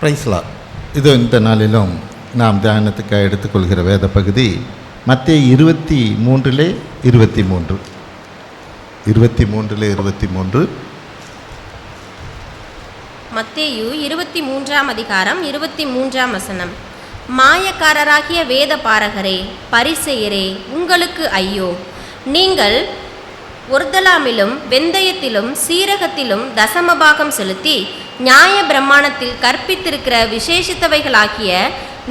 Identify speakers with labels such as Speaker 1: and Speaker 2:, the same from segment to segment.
Speaker 1: பிரைஸ்லார்ட். இது இந்த நாளிலும் நாம் தியானத்துக்கு எடுத்துக்கொள்கிற வேத பகுதி மத்தேயு 23:23.
Speaker 2: மத்தேயு 23ஆம் அதிகாரம் 23ஆம் வசனம். மாயக்காரராகிய வேத பாரகரே, பரிசேயரே, உங்களுக்கு ஐயோ! நீங்கள் ஒர்தலாமிலும் வெந்தயத்திலும் சீரகத்திலும் தசமபாகம் செலுத்தி நியாய பிரமாணத்தில் கற்பித்திருக்கிற விசேஷித்தவைகளாகிய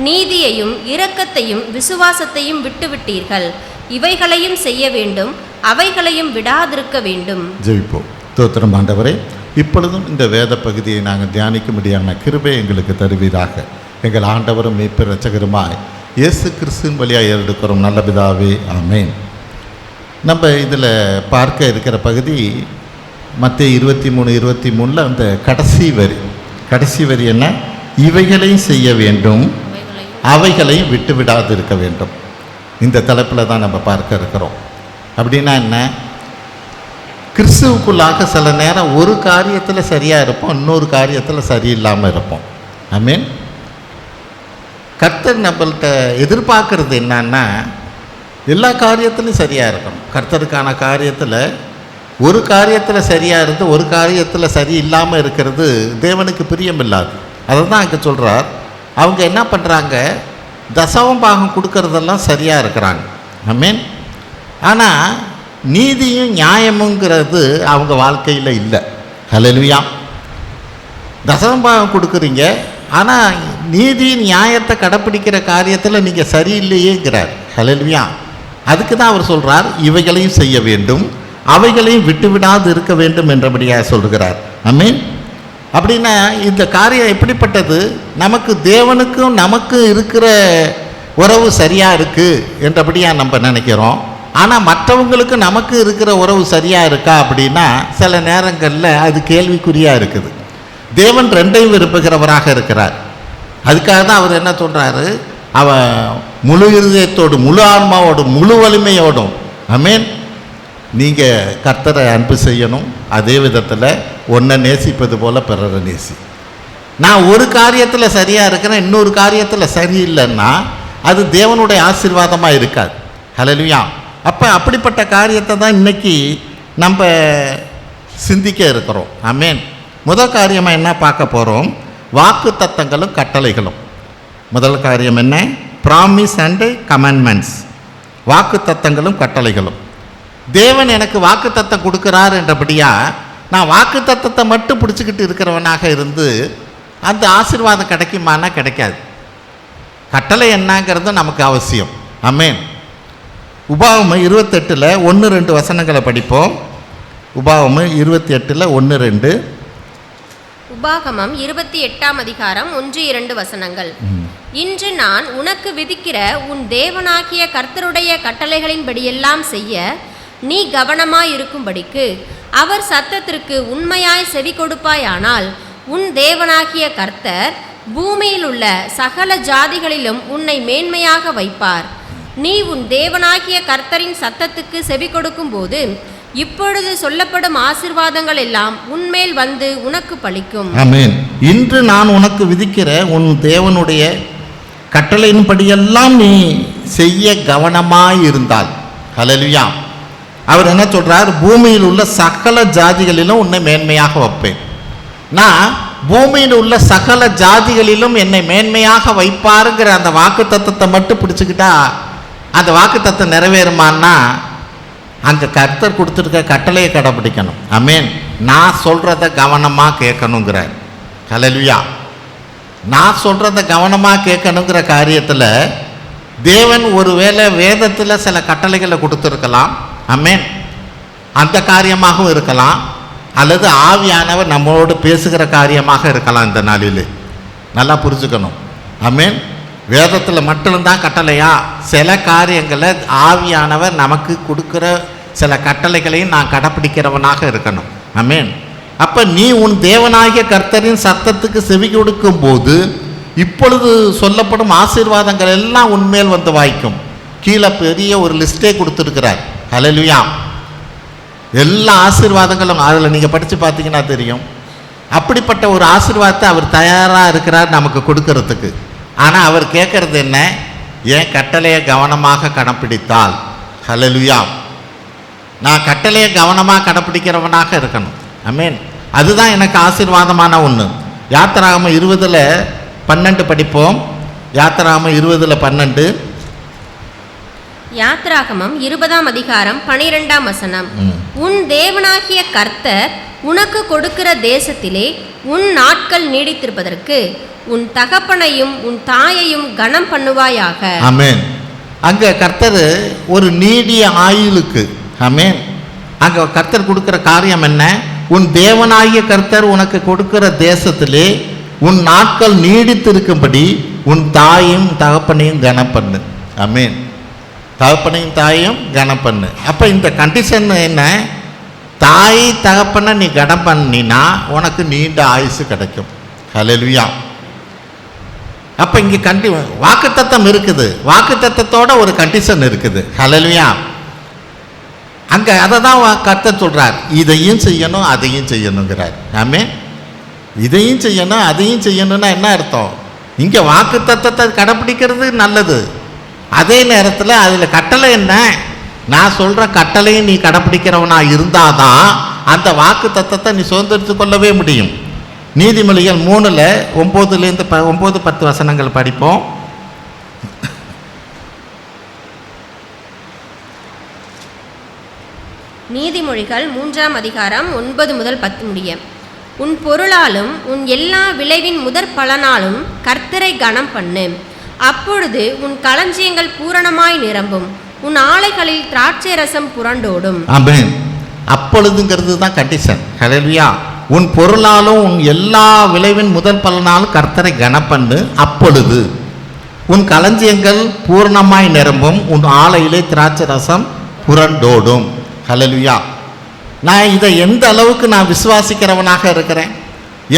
Speaker 2: நீதியையும் இரக்கத்தையும் விசுவாசத்தையும் விட்டுவிட்டீர்கள். இவைகளையும் செய்ய வேண்டும், அவைகளையும் விடாதிருக்க வேண்டும்.
Speaker 1: ஜெபிப்போம். ஸ்தோத்திரம் ஆண்டவரே, இப்பொழுதும் இந்த வேத பகுதியை நாங்கள் தியானிக்கும்படியான கிருபை எங்களுக்கு தருவீராக. எங்கள் ஆண்டவரும் மீட்பர் இரட்சகருமாய் இயேசு கிறிஸ்துவின் வழியாக ஏறெடுக்கிறோம் நல்ல பிதாவே, ஆமேன். நம்ம இதில் பார்க்க இருக்கிற பகுதி மத்தேயு 23:23 அந்த கடைசி வரி என்ன? இவைகளையும் செய்ய வேண்டும், அவைகளையும் விட்டு விடாது இருக்க வேண்டும். இந்த தலைப்பில் தான் நம்ம பார்க்க இருக்கிறோம். அப்படின்னா என்ன? கிறிஸ்துவுக்குள்ளாக சில நேரம் ஒரு காரியத்தில் சரியாக இருப்போம், இன்னொரு காரியத்தில் சரியில்லாமல் இருப்போம். ஆமீன். கர்த்தர் நம்மள்கிட்ட எதிர்பார்க்கறது என்னன்னா, எல்லா காரியத்திலும் சரியாக இருக்கணும். கர்த்தருக்கான காரியத்தில் ஒரு காரியத்தில் சரியாக இருந்து ஒரு காரியத்தில் சரி இல்லாமல் இருக்கிறது தேவனுக்கு பிரியமில்லாது. அதை தான் அங்கே சொல்கிறார். அவங்க என்ன பண்ணுறாங்க? தசம பாகம் கொடுக்கறதெல்லாம் சரியாக இருக்கிறாங்க. ஆமீன். ஆனால் நீதியும் நியாயமுங்கிறது அவங்க வாழ்க்கையில் இல்லை. ஹல்லேலூயா. தசம பாகம் கொடுக்குறீங்க, ஆனால் நீதி நியாயத்தை கடைப்பிடிக்கிற காரியத்தில் நீங்கள் சரியில்லையேங்கிறார். ஹல்லேலூயா. அதுக்கு தான் அவர் சொல்கிறார், இவைகளையும் செய்ய வேண்டும், அவைகளையும் விட்டுவிடாது இருக்க வேண்டும் என்றபடியாக சொல்கிறார். ஆமீன். அப்படின்னா இந்த காரியம் எப்படிப்பட்டது? நமக்கு தேவனுக்கும் நமக்கு இருக்கிற உறவு சரியாக இருக்குது என்றபடியாக நம்ம நினைக்கிறோம். ஆனால் மற்றவங்களுக்கு நமக்கு இருக்கிற உறவு சரியாக இருக்கா அப்படின்னா சில நேரங்களில் அது கேள்விக்குறியாக இருக்குது. தேவன் ரெண்டையும் விரும்புகிறவராக இருக்கிறார். அதுக்காக தான் அவர் என்ன சொல்கிறாரு? அவன் முழு இருதயத்தோடு, முழு ஆன்மாவோடு, முழு வலிமையோடும், ஆமீன், நீங்கள் கர்த்தரை அன்பு செய்யணும். அதே விதத்தில் ஒன்றை நேசிப்பது போல் பிறரை நேசி. நான் ஒரு காரியத்தில் சரியாக இருக்கிறேன், இன்னொரு காரியத்தில் சரியில்லைன்னா அது தேவனுடைய ஆசீர்வாதமாக இருக்காது. ஹல்லேலூயா. அப்போ அப்படிப்பட்ட காரியத்தை தான் இன்றைக்கி நம்ம சிந்திக்க இருக்கிறோம். ஆமீன். முதல் காரியமாக என்ன பார்க்க போகிறோம்? வாக்கு தத்தங்களும் கட்டளைகளும். முதல் காரியம் என்ன? Promise and commandments. வாக்கு தத்தங்களும் கட்டளைகளும். தேவன் எனக்கு வாக்கு தத்தம் கொடுக்குறார் என்றபடியா நான் வாக்கு தத்தத்தை மட்டும் பிடிச்சிக்கிட்டு இருக்கிறவனாக இருந்து அந்த ஆசீர்வாதம் கிடைக்குமானா கிடைக்காது. கட்டளை என்னங்கிறது நமக்கு அவசியம். ஆமேன். உபாகமம் 28 1-2 வசனங்களை படிப்போம். உபாகமம் 28 1-2.
Speaker 2: உபாகமம் 28ஆம் அதிகாரம் 1-2 வசனங்கள். இன்று நான் உனக்கு விதிக்கிற உன் தேவனாகிய கர்த்தருடைய கட்டளைகளின்படியெல்லாம் செய்ய நீ கவனமாயிருக்கும்படிக்கு அவர் சத்தத்திற்கு உண்மையாய் செவி கொடுப்பாயானால் உன் தேவனாகிய கர்த்தர் பூமியில் உள்ள சகல ஜாதிகளிலும் உன்னை மேன்மையாக வைப்பார். நீ உன் தேவனாகிய கர்த்தரின் சத்தத்துக்கு செவி கொடுக்கும் போது இப்பொழுது சொல்லப்படும் ஆசீர்வாதங்கள் எல்லாம் உன்மேல் வந்து உனக்கு பலிக்கும்.
Speaker 1: ஆமென். இன்று நான் உனக்கு விதிக்கிற உன் தேவனுடைய கட்டளையின்படியெல்லாம் நீ செய்ய கவனமாயிருந்தால், ஹல்லேலூயா, அவர் என்ன சொல்றார்? பூமியில் உள்ள சகல ஜாதிகளிலும் உன்னை மேன்மையாக வைப்பேன். நான் பூமியில் உள்ள சகல ஜாதிகளிலும் என்னை மேன்மையாக வைப்பாருங்கிற அந்த வாக்கு தத்தத்தை மட்டும் பிடிச்சிக்கிட்டா அந்த வாக்கு தத்தம் நிறைவேறுமான்னா அங்கே கர்த்தர் கொடுத்துருக்க கட்டளையை கடைப்பிடிக்கணும். ஆமேன். நான் சொல்கிறத கவனமாக கேட்கணுங்கிறார். ஹல்லேலூயா. நான் சொல்கிறத கவனமாக கேட்கணுங்கிற காரியத்தில் தேவன் ஒருவேளை வேதத்தில் சில கட்டளைகளை கொடுத்துருக்கலாம். ஆமேன். அந்த காரியமாகவும் இருக்கலாம், அல்லது ஆவியானவர் நம்மளோடு பேசுகிற காரியமாக இருக்கலாம். இந்த நாளில் நல்லா புரிஞ்சுக்கணும். ஆமேன். வேதத்தில் மட்டும்தான் கட்டளையா? சில காரியங்களை ஆவியானவர் நமக்கு கொடுக்குற சில கட்டளைகளையும் நான் கடைப்பிடிக்கிறவனாக இருக்கணும். ஆமேன். அப்போ நீ உன் தேவனாகிய கர்த்தரின் சத்தத்துக்கு செவி கொடுக்கும் போது இப்பொழுது சொல்லப்படும் ஆசீர்வாதங்கள் எல்லாம் உன்மேல் வந்து வாய்க்கும். கீழே பெரிய ஒரு லிஸ்டே கொடுத்துருக்கிறார். ஹல்லேலூயா. எல்லா ஆசீர்வாதங்களும் அதில் நீங்கள் படித்து பார்த்தீங்கன்னா தெரியும். அப்படிப்பட்ட ஒரு ஆசீர்வாதத்தை அவர் தயாராக இருக்கிறார் நமக்கு கொடுக்கறதுக்கு. ஆனால் அவர் கேட்குறது என்ன? என் கட்டளையை கவனமாக கடைப்பிடித்தால். ஹல்லேலூயா. நான் கட்டளையை கவனமாக கடைப்பிடிக்கிறவனாக இருக்கணும். ஆமென். அதுதான் எனக்கு ஆசீர்வாதமான ஒன்று. யாத்திராகமம் 20:12 படிப்போம். யாத்திராகமம் 20:12.
Speaker 2: யாத்திராகமம் 20ஆம் அதிகாரம் 12ஆம் வசனம். உன் தேவனாகிய கர்த்தர் உனக்கு கொடுக்கிற தேசத்திலே உன் நாட்கள் நீடித்திருப்பதற்கு உன் தகப்பனையும் உன் தாயையும் கனம் பண்ணுவாயாக.
Speaker 1: ஆமென். அங்கே கர்த்தர் ஒரு நீடிய ஆயுளுக்கு, ஆமென், அங்கே கர்த்தர் கொடுக்கிற காரியம் என்ன? உன் தேவனாகிய கர்த்தர் உனக்கு கொடுக்கிற தேசத்திலே உன் நாட்கள் நீடித்திருக்கும்படி உன் தாயும் தகப்பனையும் கனம் பண்ணு. ஆமென். தகப்பனையும் தாயும் கனம் பண்ணு. அப்போ இந்த கண்டிஷன் என்ன? தாய் தகப்பனை நீ கனம் பண்ணினா உனக்கு நீண்ட ஆயுசு கிடைக்கும். ஹல்லேலூயா. அப்போ இங்கே வாக்குத்தத்தம் இருக்குது. வாக்குத்தத்தத்தோட ஒரு கண்டிஷன் இருக்குது. ஹல்லேலூயா. அங்கே அதை தான் கர்த்தர் சொல்கிறார். இதையும் செய்யணும் அதையும் செய்யணுங்கிறார். ஆமென். இதையும் செய்யணும் அதையும் செய்யணும்னா என்ன அர்த்தம்? இங்கே வாக்குத்தத்தத்தை கடைப்பிடிக்கிறது நல்லது. அதே நேரத்தில் அதில் கட்டளை என்ன? நான் சொல்கிற கட்டளையும் நீ கடைப்பிடிக்கிறவனா இருந்தால் தான் அந்த வாக்குத்தத்தத்தை நீ சுதந்திரித்து கொள்ளவே முடியும். நீதிமொழிகள் 3:9-10 வசனங்கள் படிப்போம்.
Speaker 2: நீதிமொழிகள் 3ஆம் அதிகாரம் 9 முதல் 10 முடிய. உன் பொருளாலும் உன் எல்லா விளைவின் முதற் பலனாலும் கர்த்தரை கனம் பண்ணு. அப்பொழுது உன் களஞ்சியங்கள் பூரணமாய் நிரம்பும், உன் ஆலைகளில் திராட்சை ரசம் புரண்டோடும்.
Speaker 1: ஆமென். அப்பொழுதுங்கிறது தான் கண்டிஷன். ஹல்லேலூயா. உன் பொருளாலும் உன் எல்லா விளைவின் முதல் பலனாலும் கர்த்தரை கனம் பண்ணு. அப்பொழுது உன் களஞ்சியங்கள் பூரணமாய் நிரம்பும், உன் ஆலையிலே திராட்சை ரசம் புரண்டோடும். ஹல்லேலூயா. நான் இதை எந்த அளவுக்கு நான் விசுவாசிக்கிறவனாக இருக்கிறேன்?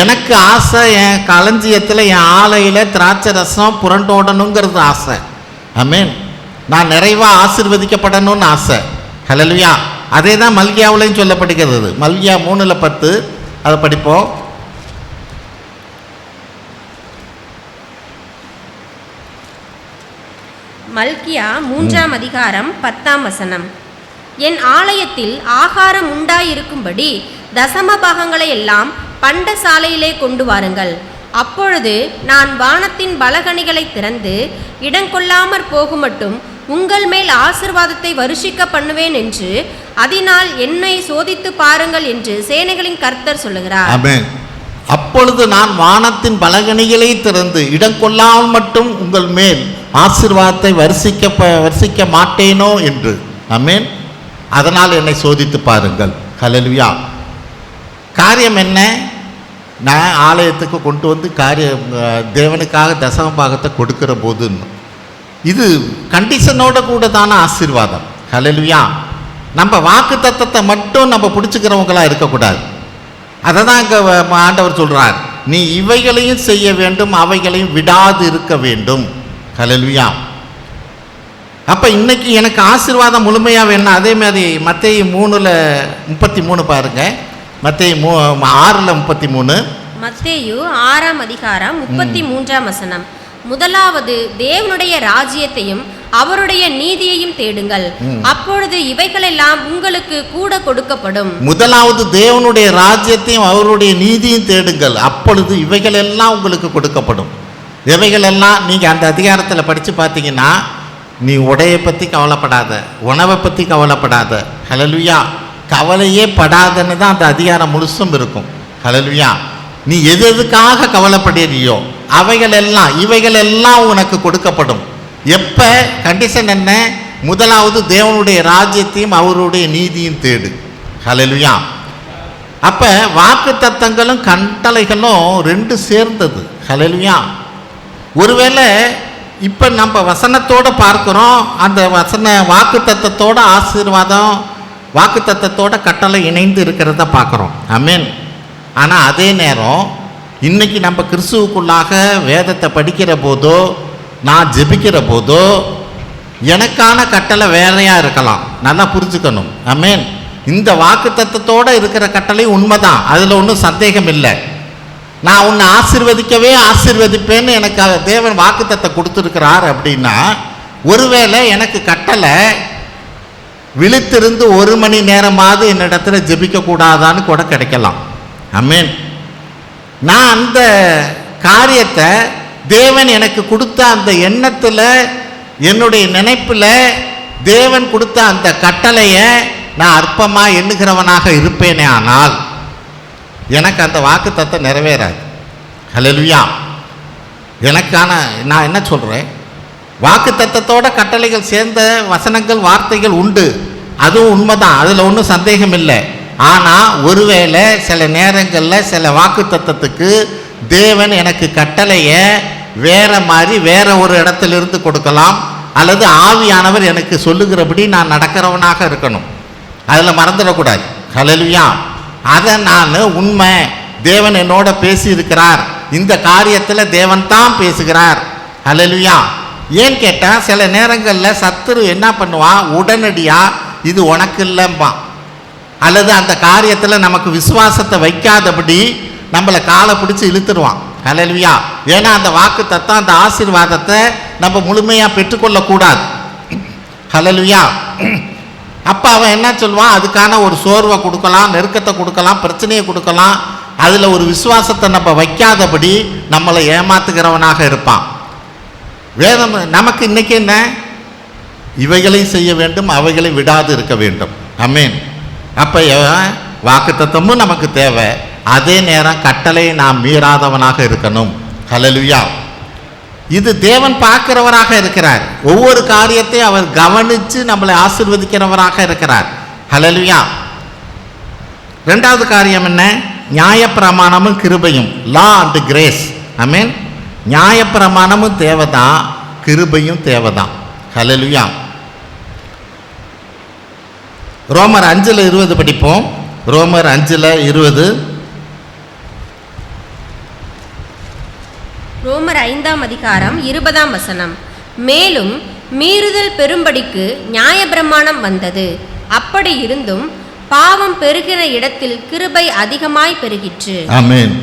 Speaker 1: எனக்கு ஆசை என் களஞ்சியத்தில் என் ஆலையில் திராட்சை ரசம் புரண்டோடணுங்கிறது ஆசை. ஆமென். நான் நிறைவாக ஆசீர்வதிக்கப்படணும்னு ஆசை. ஹல்லேலூயா. அதே தான் மல்கியாவிலையும் சொல்லப்படுகிறது. மல்கியா 3:10 அதை படிப்போம்.
Speaker 2: மல்கியா 3ஆம் அதிகாரம் 10ஆம் வசனம். என் ஆலயத்தில் ஆகாரம் உண்டாயிருக்கும்படி தசம பாகங்களை எல்லாம் பண்டசாலையிலே கொண்டு வாருங்கள். அப்பொழுது நான் வானத்தின் பலகணிகளை திறந்து இடங்கொள்ளாமற் போகுமட்டும் உங்கள் மேல் ஆசீர்வாதத்தை வருஷிக்க பண்ணுவேன் என்று அதனால் என்னை சோதித்து பாருங்கள் என்று சேனைகளின் கர்த்தர் சொல்லுகிறார்.
Speaker 1: ஆமென். அப்பொழுது நான் வானத்தின் பலகணிகளை திறந்து இடங்கொள்ளாமல் மட்டும் உங்கள் மேல் ஆசீர்வாதத்தை வருஷிக்க மாட்டேனோ என்று. ஆமென். அதனால் என்னை சோதித்து பாருங்கள். ஹல்லேலூயா. காரியம் என்ன? நான் ஆலயத்துக்கு கொண்டு வந்து தேவனுக்காக தசம பாகத்தை கொடுக்கிற போதுன்னு இது கண்டிஷனோட கூட தானே ஆசீர்வாதம். ஹல்லேலூயா. நம்ம வாக்கு தத்தத்தை மட்டும் நம்ம பிடிச்சிக்கிறவங்களா இருக்கக்கூடாது. அதை தான் இங்கே ஆண்டவர் சொல்கிறார், நீ இவைகளையும் செய்ய வேண்டும் அவைகளையும் விடாது இருக்க வேண்டும். ஹல்லேலூயா. அப்போ இன்னைக்கு எனக்கு ஆசீர்வாதம் முழுமையாக வேணும். அதே மாதிரி மத்தேயு 3:33 பாருங்க. மத்தேயு 6:33.
Speaker 2: மத்தேயு 6ஆம் அதிகாரம் 33ஆம் வசனம். முதலாவது தேவனுடைய ராஜ்யத்தையும் அவருடைய நீதியையும் தேடுங்கள், அப்பொழுது இவைகளெல்லாம் உங்களுக்கு கூட கொடுக்கப்படும்.
Speaker 1: முதலாவது தேவனுடைய ராஜ்யத்தையும் அவருடைய நீதியும் தேடுங்கள், அப்பொழுது இவைகளெல்லாம் உங்களுக்கு கொடுக்கப்படும். இவைகளெல்லாம் நீங்கள் அந்த அதிகாரத்தில் படித்து பார்த்தீங்கன்னா, நீ உடையை பற்றி கவலைப்படாத, உணவை பற்றி கவலைப்படாத. ஹல்லேலூயா. கவலையே படாதன்னு தான் அந்த அதிகாரம் முழுசும் இருக்கும். ஹல்லேலூயா. நீ எதுக்காக கவலைப்படுறியோ இவைகளெல்லாம் உனக்கு கொடுக்கப்படும். எப்போ? கண்டிஷன் என்ன? முதலாவது தேவனுடைய ராஜ்யத்தையும் அவருடைய நீதியும் தேடு. ஹல்லேலூயா. அப்போ வாக்கு தத்தங்களும் கட்டளைகளும் ரெண்டு சேர்ந்தது. ஹல்லேலூயா. ஒருவேளை இப்போ நம்ம வசனத்தோடு பார்க்குறோம், அந்த வாக்கு தத்தத்தோட ஆசீர்வாதம், வாக்கு தத்தத்தோட கட்டளை இணைந்து இருக்கிறத பார்க்குறோம். ஆமென். ஆனால் அதே நேரம் இன்றைக்கி நம்ம கிறிஸ்துவுக்குள்ளாக வேதத்தை படிக்கிற போதோ நான் ஜெபிக்கிற போதோ எனக்கான கட்டளை வேறையாக இருக்கலாம். நல்லா புரிஞ்சுக்கணும். ஆமென். இந்த வாக்கு தத்தத்தோடு இருக்கிற கட்டளை உண்மைதான், அதில் ஒன்றும் சந்தேகம் இல்லை. நான் உன்னை ஆசீர்வதிக்கவே ஆசீர்வதிப்பேன்னு எனக்கு தேவன் வாக்குத்தத்தம் கொடுத்துருக்கிறார் அப்படின்னா, ஒருவேளை எனக்கு கட்டளை விழித்திருந்து 1 மணி நேரமாவது என்னிடத்துல ஜெபிக்க கூடாதான்னு கூட கிடைக்கலாம். ஆமென். நான் அந்த காரியத்தை தேவன் எனக்கு கொடுத்த அந்த எண்ணத்தில், என்னுடைய நினைப்பில் தேவன் கொடுத்த அந்த கட்டளையை நான் அற்பமாக எண்ணுகிறவனாக இருப்பேனே ஆனால் எனக்கு அந்த வாக்குத்தத்தம் நிறைவேறாது. ஹல்லேலூயா. எனக்கான நான் என்ன சொல்கிறேன், வாக்குத்தத்தத்தோட கட்டளைகள் சேர்ந்த வசனங்கள் வார்த்தைகள் உண்டு, அதுவும் உண்மைதான், அதில் ஒன்றும் சந்தேகம் இல்லை. ஆனால் ஒருவேளை சில நேரங்களில் சில வாக்குத்தத்தத்துக்கு தேவன் எனக்கு கட்டளையை வேற மாதிரி வேற ஒரு இடத்திலிருந்து கொடுக்கலாம், அல்லது ஆவியானவர் எனக்கு சொல்லுகிறபடி நான் நடக்கிறவனாக இருக்கணும். அதில் மறந்துடக்கூடாது. ஹல்லேலூயா. அதை நான் உண்மை, தேவன் என்னோட பேசியிருக்கிறார், இந்த காரியத்தில் தேவன் தான் பேசுகிறார். ஹல்லேலூயா. ஏன்னு கேட்டால் சில நேரங்களில் சத்துரு என்ன பண்ணுவான், உடனடியாக இது உனக்கு இல்லைம்பான், அல்லது அந்த காரியத்தில் நமக்கு விசுவாசத்தை வைக்காதபடி நம்மளை காலை பிடிச்சி இழுத்துருவான். ஹல்லேலூயா. ஏன்னா அந்த வாக்குத்தத்தம், அந்த ஆசீர்வாதத்தை நம்ம முழுமையாக பெற்றுக்கொள்ளக்கூடாது. ஹல்லேலூயா. அப்போ அவன் என்ன சொல்லுவான், அதுக்கான ஒரு சோர்வை கொடுக்கலாம், நெருக்கத்தை கொடுக்கலாம், பிரச்சனையை கொடுக்கலாம், அதில் ஒரு விசுவாசத்தை நம்ம வைக்காதபடி நம்மளை ஏமாத்துகிறவனாக இருப்பான். வேதம் நமக்கு இன்னைக்கு என்ன, இவைகளை செய்ய வேண்டும், அவைகளை விடாது இருக்க வேண்டும். ஆமென். அப்போ வாக்குத்தத்தமும் நமக்கு தேவை, அதே நேரம் கட்டளையை நாம் மீறாதவனாக இருக்கணும். ஹல்லேலூயா. இது தேவன் பார்க்கிறவராக இருக்கிறார். ஒவ்வொரு காரியத்தையும் அவர் கவனித்து நம்மளை ஆசீர்வதிக்கிறவராக இருக்கிறார். ஹல்லேலூயா. 2வது காரியம் என்ன, நியாயப்பிரமாணமும் கிருபையும், லா அண்ட் கிரேஸ். ஆமென். நியாயப்பிரமாணமும் தேவைதான், கிருபையும் தேவைதான். ஹல்லேலூயா. ரோமர் 5:20 படிப்போம். ரோமர் 5:20.
Speaker 2: ரோமர் 5ஆம் அதிகாரம் 20ஆம் வசனம். மேலும் மீறுதல் பெரும்படிக்கு நியாயப்பிரமாணம் வந்தது, அப்படி இருந்தும் பாவம் பெருகிற இடத்தில் கிருபை அதிகமாய் பெருகிற்று.
Speaker 1: ஆமென்.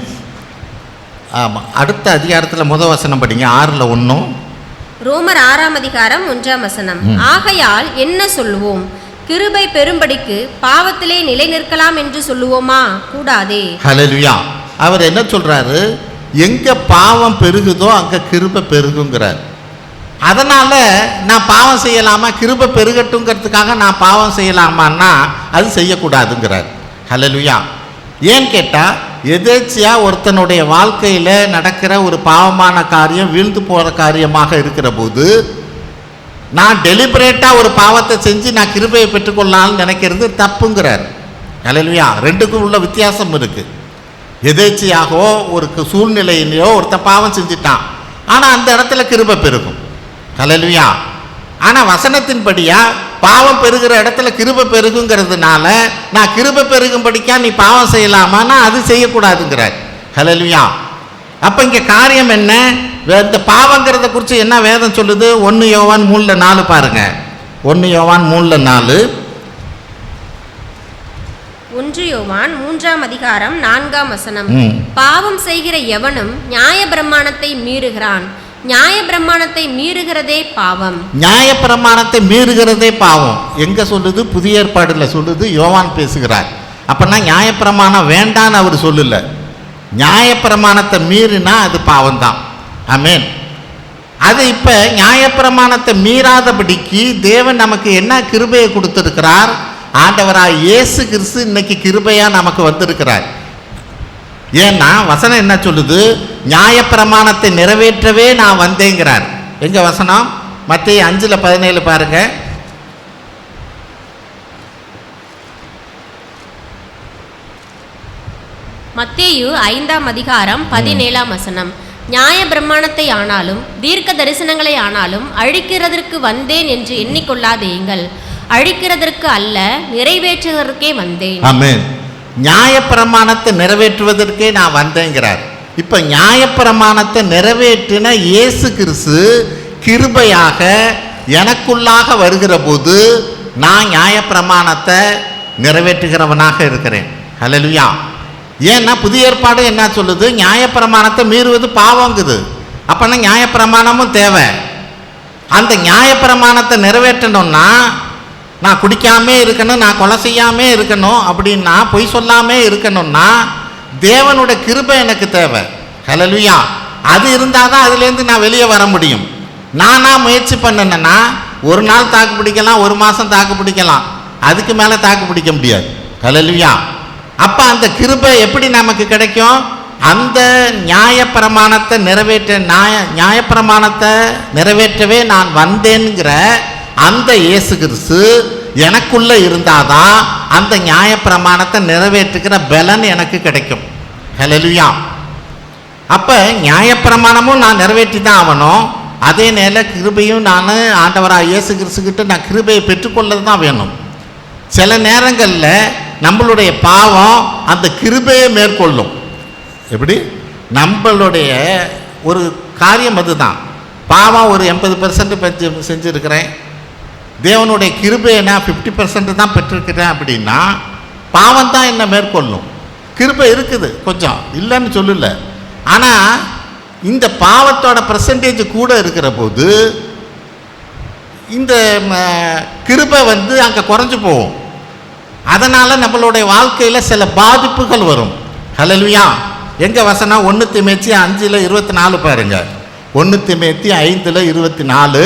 Speaker 1: ஆமாம். அடுத்த அதிகாரத்தில் முதல் வசனம் படிங்க, 6:1.
Speaker 2: ரோமர் 6ஆம் அதிகாரம் 1ஆம் வசனம். ஆகையால் என்ன சொல்லுவோம், கிருபை பெரும்படிக்கு பாவத்திலே நிலை நிற்கலாம் என்று சொல்லுவோமா? கூடாதே.
Speaker 1: ஹல்லேலூயா. அவர் என்ன சொல்றாரு, எங்க பாவம் பெருகுதோ அங்க கிருபை பெருகுங்கிறார். அதனால நான் பாவம் செய்யலாமா, கிருபை பெருகட்டுங்கிறதுக்காக நான் பாவம் செய்யலாமான்னா அது செய்யக்கூடாதுங்கிறார். ஹல்லேலூயா. ஏன்னு கேட்டால், எதேச்சியா ஒருத்தனுடைய வாழ்க்கையில் நடக்கிற ஒரு பாவமான காரியம் வீழ்ந்து போகிற காரியமாக இருக்கிற போது நான் டெலிபரேட்டாக ஒரு பாவத்தை செஞ்சு நான் கிருபையை பெற்றுக்கொள்ளலாம்னு நினைக்கிறது தப்புங்கிறார். ஹல்லேலூயா. ரெண்டுக்கும் உள்ள வித்தியாசம் இருக்குது. எதேச்சியாகவோ ஒரு சூழ்நிலையிலையோ ஒருத்தன் பாவம் செஞ்சுட்டான், ஆனால் அந்த இடத்துல கிருபை பெருகும். ஹல்லேலூயா. ஆனால் வசனத்தின்படியா பாவம் பெருகிற இடத்துல கிருபை பெருகுங்கிறதுனால நான் கிருபை பெருகும்படிக்கா நீ பாவம் செய்யலாமான்னா அது செய்யக்கூடாதுங்கிறார். ஹல்லேலூயா. அப்போ இங்கே காரியம் என்ன, இந்த பாவங்கிறத குறித்து என்ன வேதம் சொல்லுது? 1 யோவான் 3:4 பாருங்க. 1 யோவான் 3:4.
Speaker 2: 1 யோவான் 3ஆம் அதிகாரம் 4ஆம் வசனம். பாவம் செய்கிற எவனும் நியாயப்பிரமாணத்தை மீறுகிறான், நியாயப்பிரமாணத்தை மீறுகிறதே பாவம்.
Speaker 1: நியாயப்பிரமாணத்தை மீறுகிறதே பாவம் எங்க சொல்லுது? புதிய ஏற்பாடுல சொல்லுது, யோவான் பேசுகிறார். அப்பன்னா நியாயப்பிரமாணம் வேண்டான்னு அவர் சொல்லல, நியாயப்பிரமாணத்தை மீறினா அது பாவம் தான். ஆமென். அது இப்போ நியாயப்பிரமாணத்தை மீறாதபடிக்கு தேவன் நமக்கு என்ன கிருபையை கொடுத்துருக்கிறார்? ஆண்டவராக இயேசு கிறிஸ்து இன்னைக்கு கிருபையாக நமக்கு வந்திருக்கிறார். ஏன்னா வசனம் என்ன சொல்லுது? நியாயப்பிரமாணத்தை நிறைவேற்றவே நான் வந்தேங்கிறார். எங்க வசனம்? மத்தேயு 5:17 பாருங்க.
Speaker 2: மத்தேயு 5ஆம் அதிகாரம் 17ஆம் வசனம். நியாய பிரமாணத்தை ஆனாலும் தீர்க்க தரிசனங்களை ஆனாலும் அழிக்கிறதற்கு வந்தேன் என்று எண்ணிக்கொள்ளாதேங்கள், அழிக்கிறதற்கு அல்ல நிறைவேற்றுவதற்கே வந்தேன்.
Speaker 1: ஆமென். நியாயப்பிரமாணத்தை நிறைவேற்றுவதற்கே நான் வந்தேங்கிறார். இப்ப நியாயப்பிரமாணத்தை நிறைவேற்றின இயேசு கிறிஸ்து கிருபையாக எனக்குள்ளாக வருகிற போது நான் நியாயப்பிரமாணத்தை நிறைவேற்றுகிறவனாக இருக்கிறேன். ஹல்லேலூயா. ஏன்னா புதிய ஏற்பாடு என்ன சொல்லுது? நியாயப்பிரமாணத்தை மீறுவது பாவங்குது. அப்போனா நியாயப்பிரமாணமும் தேவை. அந்த நியாயப்பிரமாணத்தை நிறைவேற்றணும்னா நான் குடிக்காமே இருக்கணும், நான் கொலை செய்யாமே இருக்கணும், அப்படின்னா பொய் சொல்லாமே இருக்கணும்னா தேவனுடைய கிருபை எனக்கு தேவை. ஹல்லேலூயா. அது இருந்தால் தான் அதுலேருந்து நான் வெளியே வர முடியும். நானாக முயற்சி பண்ணேன்னா ஒரு நாள் தாக்கு பிடிக்கலாம், ஒரு மாதம் தாக்கு பிடிக்கலாம், அதுக்கு மேலே தாக்கு பிடிக்க முடியாது. ஹல்லேலூயா. அப்போ அந்த கிருபை எப்படி நமக்கு கிடைக்கும்? அந்த நியாயப்பிரமாணத்தை நியாயப்பிரமாணத்தை நிறைவேற்றவே நான் வந்தேன்கிற அந்த இயேசு கிறிஸ்து எனக்குள்ளே இருந்தாதான் அந்த நியாயப்பிரமாணத்தை நிறைவேற்றுகிற பலன் எனக்கு கிடைக்கும். ஹல்லேலூயா. அப்போ நியாயப்பிரமாணமும் நான் நிறைவேற்றி தான் ஆகணும், அதே நேரம் கிருபையும் நான் ஆண்டவராக இயேசு கிறிஸ்துக்கிட்ட நான் கிருபையை பெற்றுக்கொள்ளது தான் வேணும். சில நேரங்களில் நம்மளுடைய பாவம் அந்த கிருபையை மேற்கொள்ளும். எப்படி? நம்மளுடைய ஒரு காரியம் அதுதான். பாவம் ஒரு 80% செஞ்சுருக்கிறேன், தேவனுடைய கிருபையை நான் 50% தான் பெற்றிருக்கிறேன் அப்படின்னா பாவம் தான் என்ன மேற்கொள்ளும். கிருபை இருக்குது, கொஞ்சம் இல்லைன்னு சொல்லல. ஆனால் இந்த பாவத்தோட பெர்சன்டேஜ் கூட இருக்கிற போது இந்த கிருபை அங்கே குறைஞ்சு போகும். அதனால் நம்மளுடைய வாழ்க்கையில் சில பாதிப்புகள் வரும். ஹல்லேலூயா. எங்கே வசனம்? 1 தீமோத்தேயு 5:24 பாருங்க. 1 தீமோத்தேயு 5:24.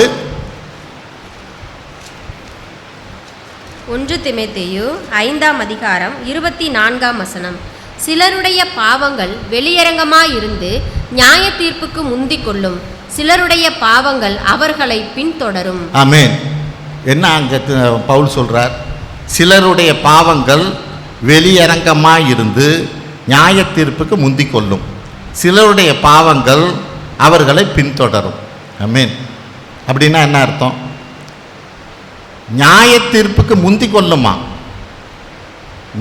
Speaker 2: 1 தீமோத்தேயு 5:24. சிலருடைய பாவங்கள் வெளியரங்கமாயிருந்து நியாய தீர்ப்புக்கு முந்திக் கொள்ளும், சிலருடைய பாவங்கள் அவர்களை பின்தொடரும்.
Speaker 1: ஆமென். என்ன அங்கே பவுல் சொல்றார்? சிலருடைய பாவங்கள் வெளியரங்கமாயிருந்து நியாய தீர்ப்புக்கு முந்திக் கொள்ளும், சிலருடைய பாவங்கள் அவர்களை பின்தொடரும். ஆமென். அப்படின்னா என்ன அர்த்தம்? நியாய தீர்ப்புக்கு முந்திக் கொள்ளுமா?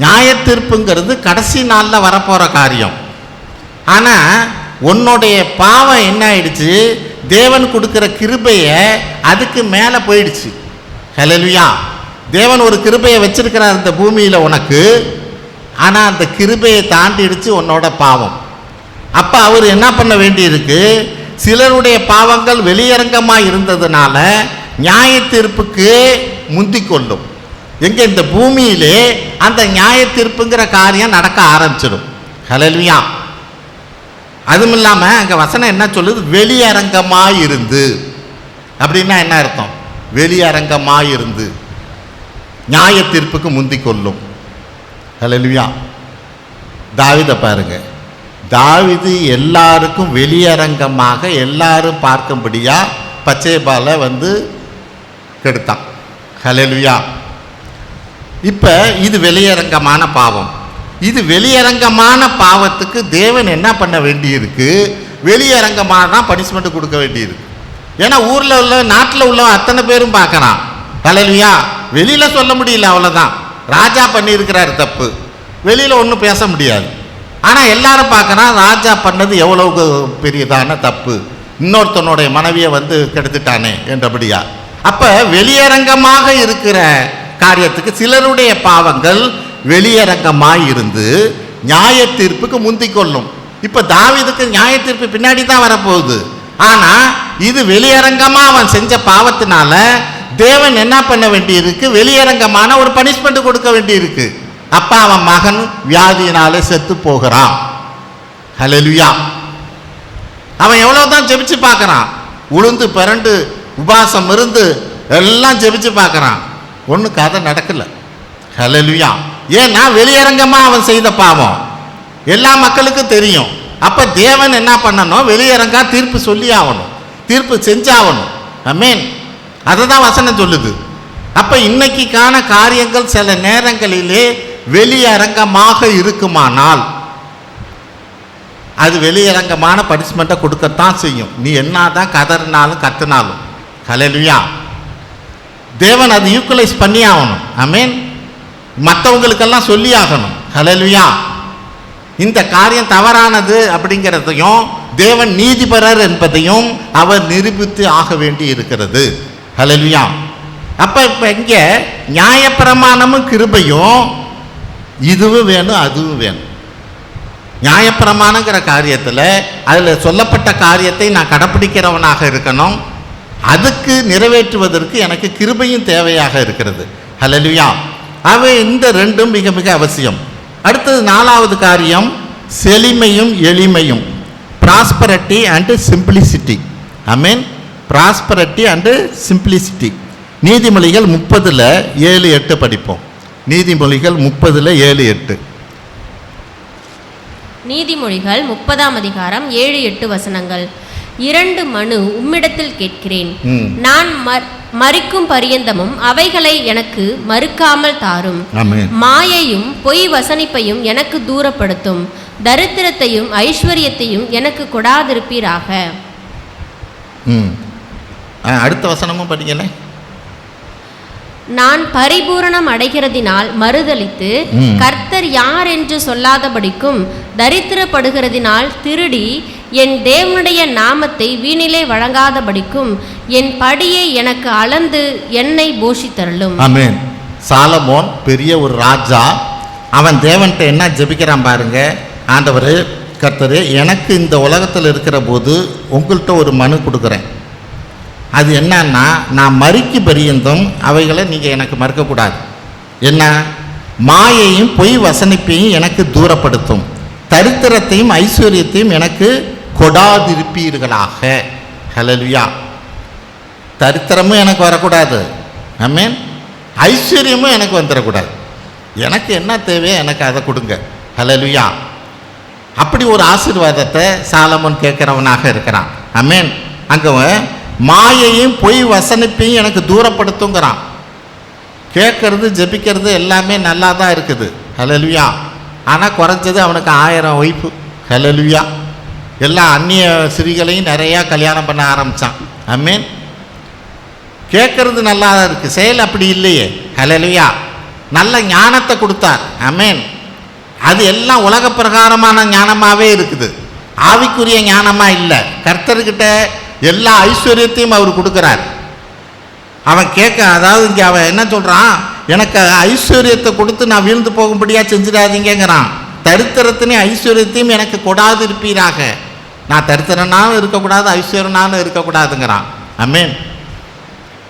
Speaker 1: நியாய தீர்ப்புங்கிறது கடைசி நாளில் வரப்போகிற காரியம். ஆனால் உன்னுடைய பாவம் என்ன ஆயிடுச்சு? தேவன் கொடுக்குற கிருபையை அதுக்கு மேலே போயிடுச்சு. ஹல்லேலூயா. தேவன் ஒரு கிருபையை வச்சிருக்கிறார் இந்த பூமியில் உனக்கு, ஆனால் அந்த கிருபையை தாண்டிடுச்சு உன்னோட பாவம். அப்போ அவர் என்ன பண்ண வேண்டியிருக்கு? சிலருடைய பாவங்கள் வெளியரங்கமாக இருந்ததுனால நியாய தீர்ப்புக்கு முந்திக் கொள்ளும். எங்கே? இந்த பூமியிலே அந்த நியாய தீர்ப்புங்கிற காரியம் நடக்க ஆரம்பிச்சிடும். ஹல்லேலூயா. அதுவும் இல்லாமல் அங்கே வசனம் என்ன சொல்லுது? வெளியரங்கமாயிருந்து. அப்படின்னா என்ன அர்த்தம்? வெளியரங்கமாயிருந்து நியாய தீர்ப்புக்கு முந்திக் கொள்ளும். ஹல்லேலூயா. தாவீதை பாருங்க. தாவீது எல்லாருக்கும் வெளியரங்கமாக எல்லாரும் பார்க்கும்படியா பச்சைபாலை கெடுத்தான். ஹல்லேலூயா. இப்போ இது வெளியரங்கமான பாவம். இது வெளியரங்கமான பாவத்துக்கு தேவன் என்ன பண்ண வேண்டியிருக்கு? வெளியரங்கமாக தான் பனிஷ்மெண்ட் கொடுக்க வேண்டியிருக்கு. ஏன்னா ஊரில் உள்ள நாட்டில் உள்ள அத்தனை பேரும் பார்க்குறான். ஹல்லேலூயா. வெளியில் சொல்ல முடியல, அவ்வளோதான். ராஜா பண்ணியிருக்கிறார் தப்பு, வெளியில் ஒன்றும் பேச முடியாது. ஆனால் எல்லாரும் பார்க்குறான் ராஜா பண்ணது எவ்வளவு பெரியதான தப்பு, இன்னொருத்தனுடைய மனைவியை கெடுத்துட்டானே என்றபடியா. அப்போ வெளியரங்கமாக இருக்கிற காரியத்துக்கு சிலருடைய பாவங்கள் வெளியரங்கமாய் இருந்து நியாய தீர்ப்புக்கு முந்திக் கொள்ளும். இப்போ தாவீதுக்கு நியாய தீர்ப்பு பின்னாடி தான் வரப்போகுது. ஆனால் இது வெளியரங்கமாக அவன் செஞ்ச பாவத்தினால தேவன் என்ன பண்ண வேண்டியிருக்கு? வெளியரங்கமான ஒரு பனிஷ்மெண்ட் கொடுக்க வேண்டியிருக்கு. அப்பா அவன் மகன் வியாதியினாலே செத்து போகிறான். ஹல்லேலூயா. அவன் எவ்வளவுதான் ஜெபிச்சு பார்க்கறான், உளுந்து பிறண்டு உபாசம் இருந்து எல்லாம் ஜெபிச்சு பார்க்கறான், ஒன்றும் கதை நடக்கல. ஹல்லேலூயா. ஏன்னா வெளியரங்கமாக அவன் செய்த பாவம் எல்லா மக்களுக்கும் தெரியும். அப்போ தேவன் என்ன பண்ணணும்? வெளியரங்கா தீர்ப்பு சொல்லி ஆகணும், தீர்ப்பு செஞ்சாகணும். ஆமென். அதை தான் வசனம் சொல்லுது. அப்போ இன்னைக்கான காரியங்கள் சில நேரங்களிலே வெளியரங்கமாக இருக்குமானால் அது வெளியரங்கமான பனிஷ்மெண்ட்டை கொடுக்கத்தான் செய்யும். நீ என்னதான் கதறினாலும் கத்துனாலும். ஹல்லேலூயா. தேவன் அது ஈக்குவலைஸ் பண்ணி ஆகணும். ஆமென். மற்றவங்களுக்கெல்லாம் சொல்லி ஆகணும். ஹல்லேலூயா. இந்த காரியம் தவறானது அப்படிங்கிறதையும் தேவன் நீதிபரர் என்பதையும் அவர் நிரூபித்து ஆக வேண்டி இருக்கிறது. ஹல்லேலூயா. அப்போ இப்போ இங்கே நியாயப்பிரமாணமும் கிருபையும் இதுவும் வேணும் அதுவும் வேணும். நியாயப்பிரமாணங்கிற காரியத்தில் அதில் சொல்லப்பட்ட காரியத்தை நான் கடைப்பிடிக்கிறவனாக இருக்கணும். அதுக்கு நிறைவேற்றுவதற்கு எனக்கு கிருபையும் தேவையாக இருக்கிறது. ஹல்லேலூயா. ஆகவே இந்த ரெண்டும் மிக மிக அவசியம். அடுத்தது 4வது காரியம் செழிமையும் எளிமையும். Prosperity and simplicity. Amen. Prosperity and simplicity. நீதிமொழிகள் 30:7-8 படிப்போம். நீதிமொழிகள் 30:7-8.
Speaker 2: நீதிமொழிகள் 30ஆம் அதிகாரம் 7-8 வசனங்கள். 2 மனு உம்மிடத்தில் கேட்கிறேன், நான் மரிக்கும் பரியந்தமும் அவைகளை எனக்கு மறுக்காமல் தாரும். மாயையும் பொய் வசனிப்பையும் எனக்கு தூரப்படுத்தும், தரித்திரத்தையும் ஐஸ்வர்யத்தையும் எனக்கு கொடாதிருப்பீராக.
Speaker 1: அடுத்த வசனமும் படிக்கல.
Speaker 2: நான் பரிபூரணம் அடைகிறதினால் மறுதலித்து கர்த்தர் யார் என்று சொல்லாதபடிக்கும், தரித்திரப்படுகிறதினால் திருடி என் தேவனுடைய நாமத்தை வீணிலே வழங்காதபடிக்கும் என் படியை எனக்கு அளந்து என்னை போஷித்தருளும்.
Speaker 1: ஆமென். சாலமோன் பெரிய ஒரு ராஜா. அவன் தேவன்கிட்ட என்ன ஜெபிக்கிறான் பாருங்க. ஆண்டவரே, கர்த்தரே, எனக்கு இந்த உலகத்தில் இருக்கிற போது உங்கள்கிட்ட ஒரு மனு கொடுக்குறேன். அது என்னன்னா, நான் மரிக்கு பரியந்தம் அவைகளை நீங்கள் எனக்கு மறுக்கக்கூடாது. என்ன? மாயையும் பொய் வசனிப்பையும் எனக்கு தூரப்படுத்தும், தரித்திரத்தையும் ஐஸ்வர்யத்தையும் எனக்கு கொடாதிருப்பீர்களாக. ஹல்லேலூயா. தரித்திரமும் எனக்கு வரக்கூடாது. ஆமென். ஐஸ்வர்யமும் எனக்கு வந்துடக்கூடாது. எனக்கு என்ன தேவையோ எனக்கு அதை கொடுங்க. ஹல்லேலூயா. அப்படி ஒரு ஆசீர்வாதத்தை சாலமோன் கேட்குறவனாக இருக்கிறான். ஆமென். அங்கே மாயையும் பொய் வசனிப்பையும் எனக்கு தூரப்படுத்துங்கிறான். கேட்கறது ஜெபிக்கிறது எல்லாமே நல்லா தான் இருக்குது. ஹல்லேலூயா. ஆனால் குறைஞ்சது அவனுக்கு 1000 ஒய்ஃபு. ஹல்லேலூயா. எல்லா அந்நிய ஸ்திரீகளையும் நிறையா கல்யாணம் பண்ண ஆரம்பித்தான். ஆமென். கேட்கறது நல்லா தான் இருக்குது, செயல் அப்படி இல்லையே. ஹல்லேலூயா. நல்ல ஞானத்தை கொடுத்தார். ஆமென். அது எல்லாம் உலக பிரகாரமான ஞானமாகவே இருக்குது, ஆவிக்குரிய ஞானமாக இல்லை. கர்த்தர்கிட்ட எல்லா ஐஸ்வர்யத்தையும் அவர் கொடுக்குறார். அவன் கேட்க, அதாவது இங்கே அவன் என்ன சொல்கிறான், எனக்கு ஐஸ்வர்யத்தை கொடுத்து நான் வீழ்ந்து போகும்படியாக செஞ்சிடாதீங்கிறான். தரித்திரத்தினையும் ஐஸ்வர்யத்தையும் எனக்கு கொடாது இருப்பீராக. நான் தரித்திரனாலும் இருக்கக்கூடாது, ஐஸ்வர்யனாலும் இருக்கக்கூடாதுங்கிறான். ஆமென்.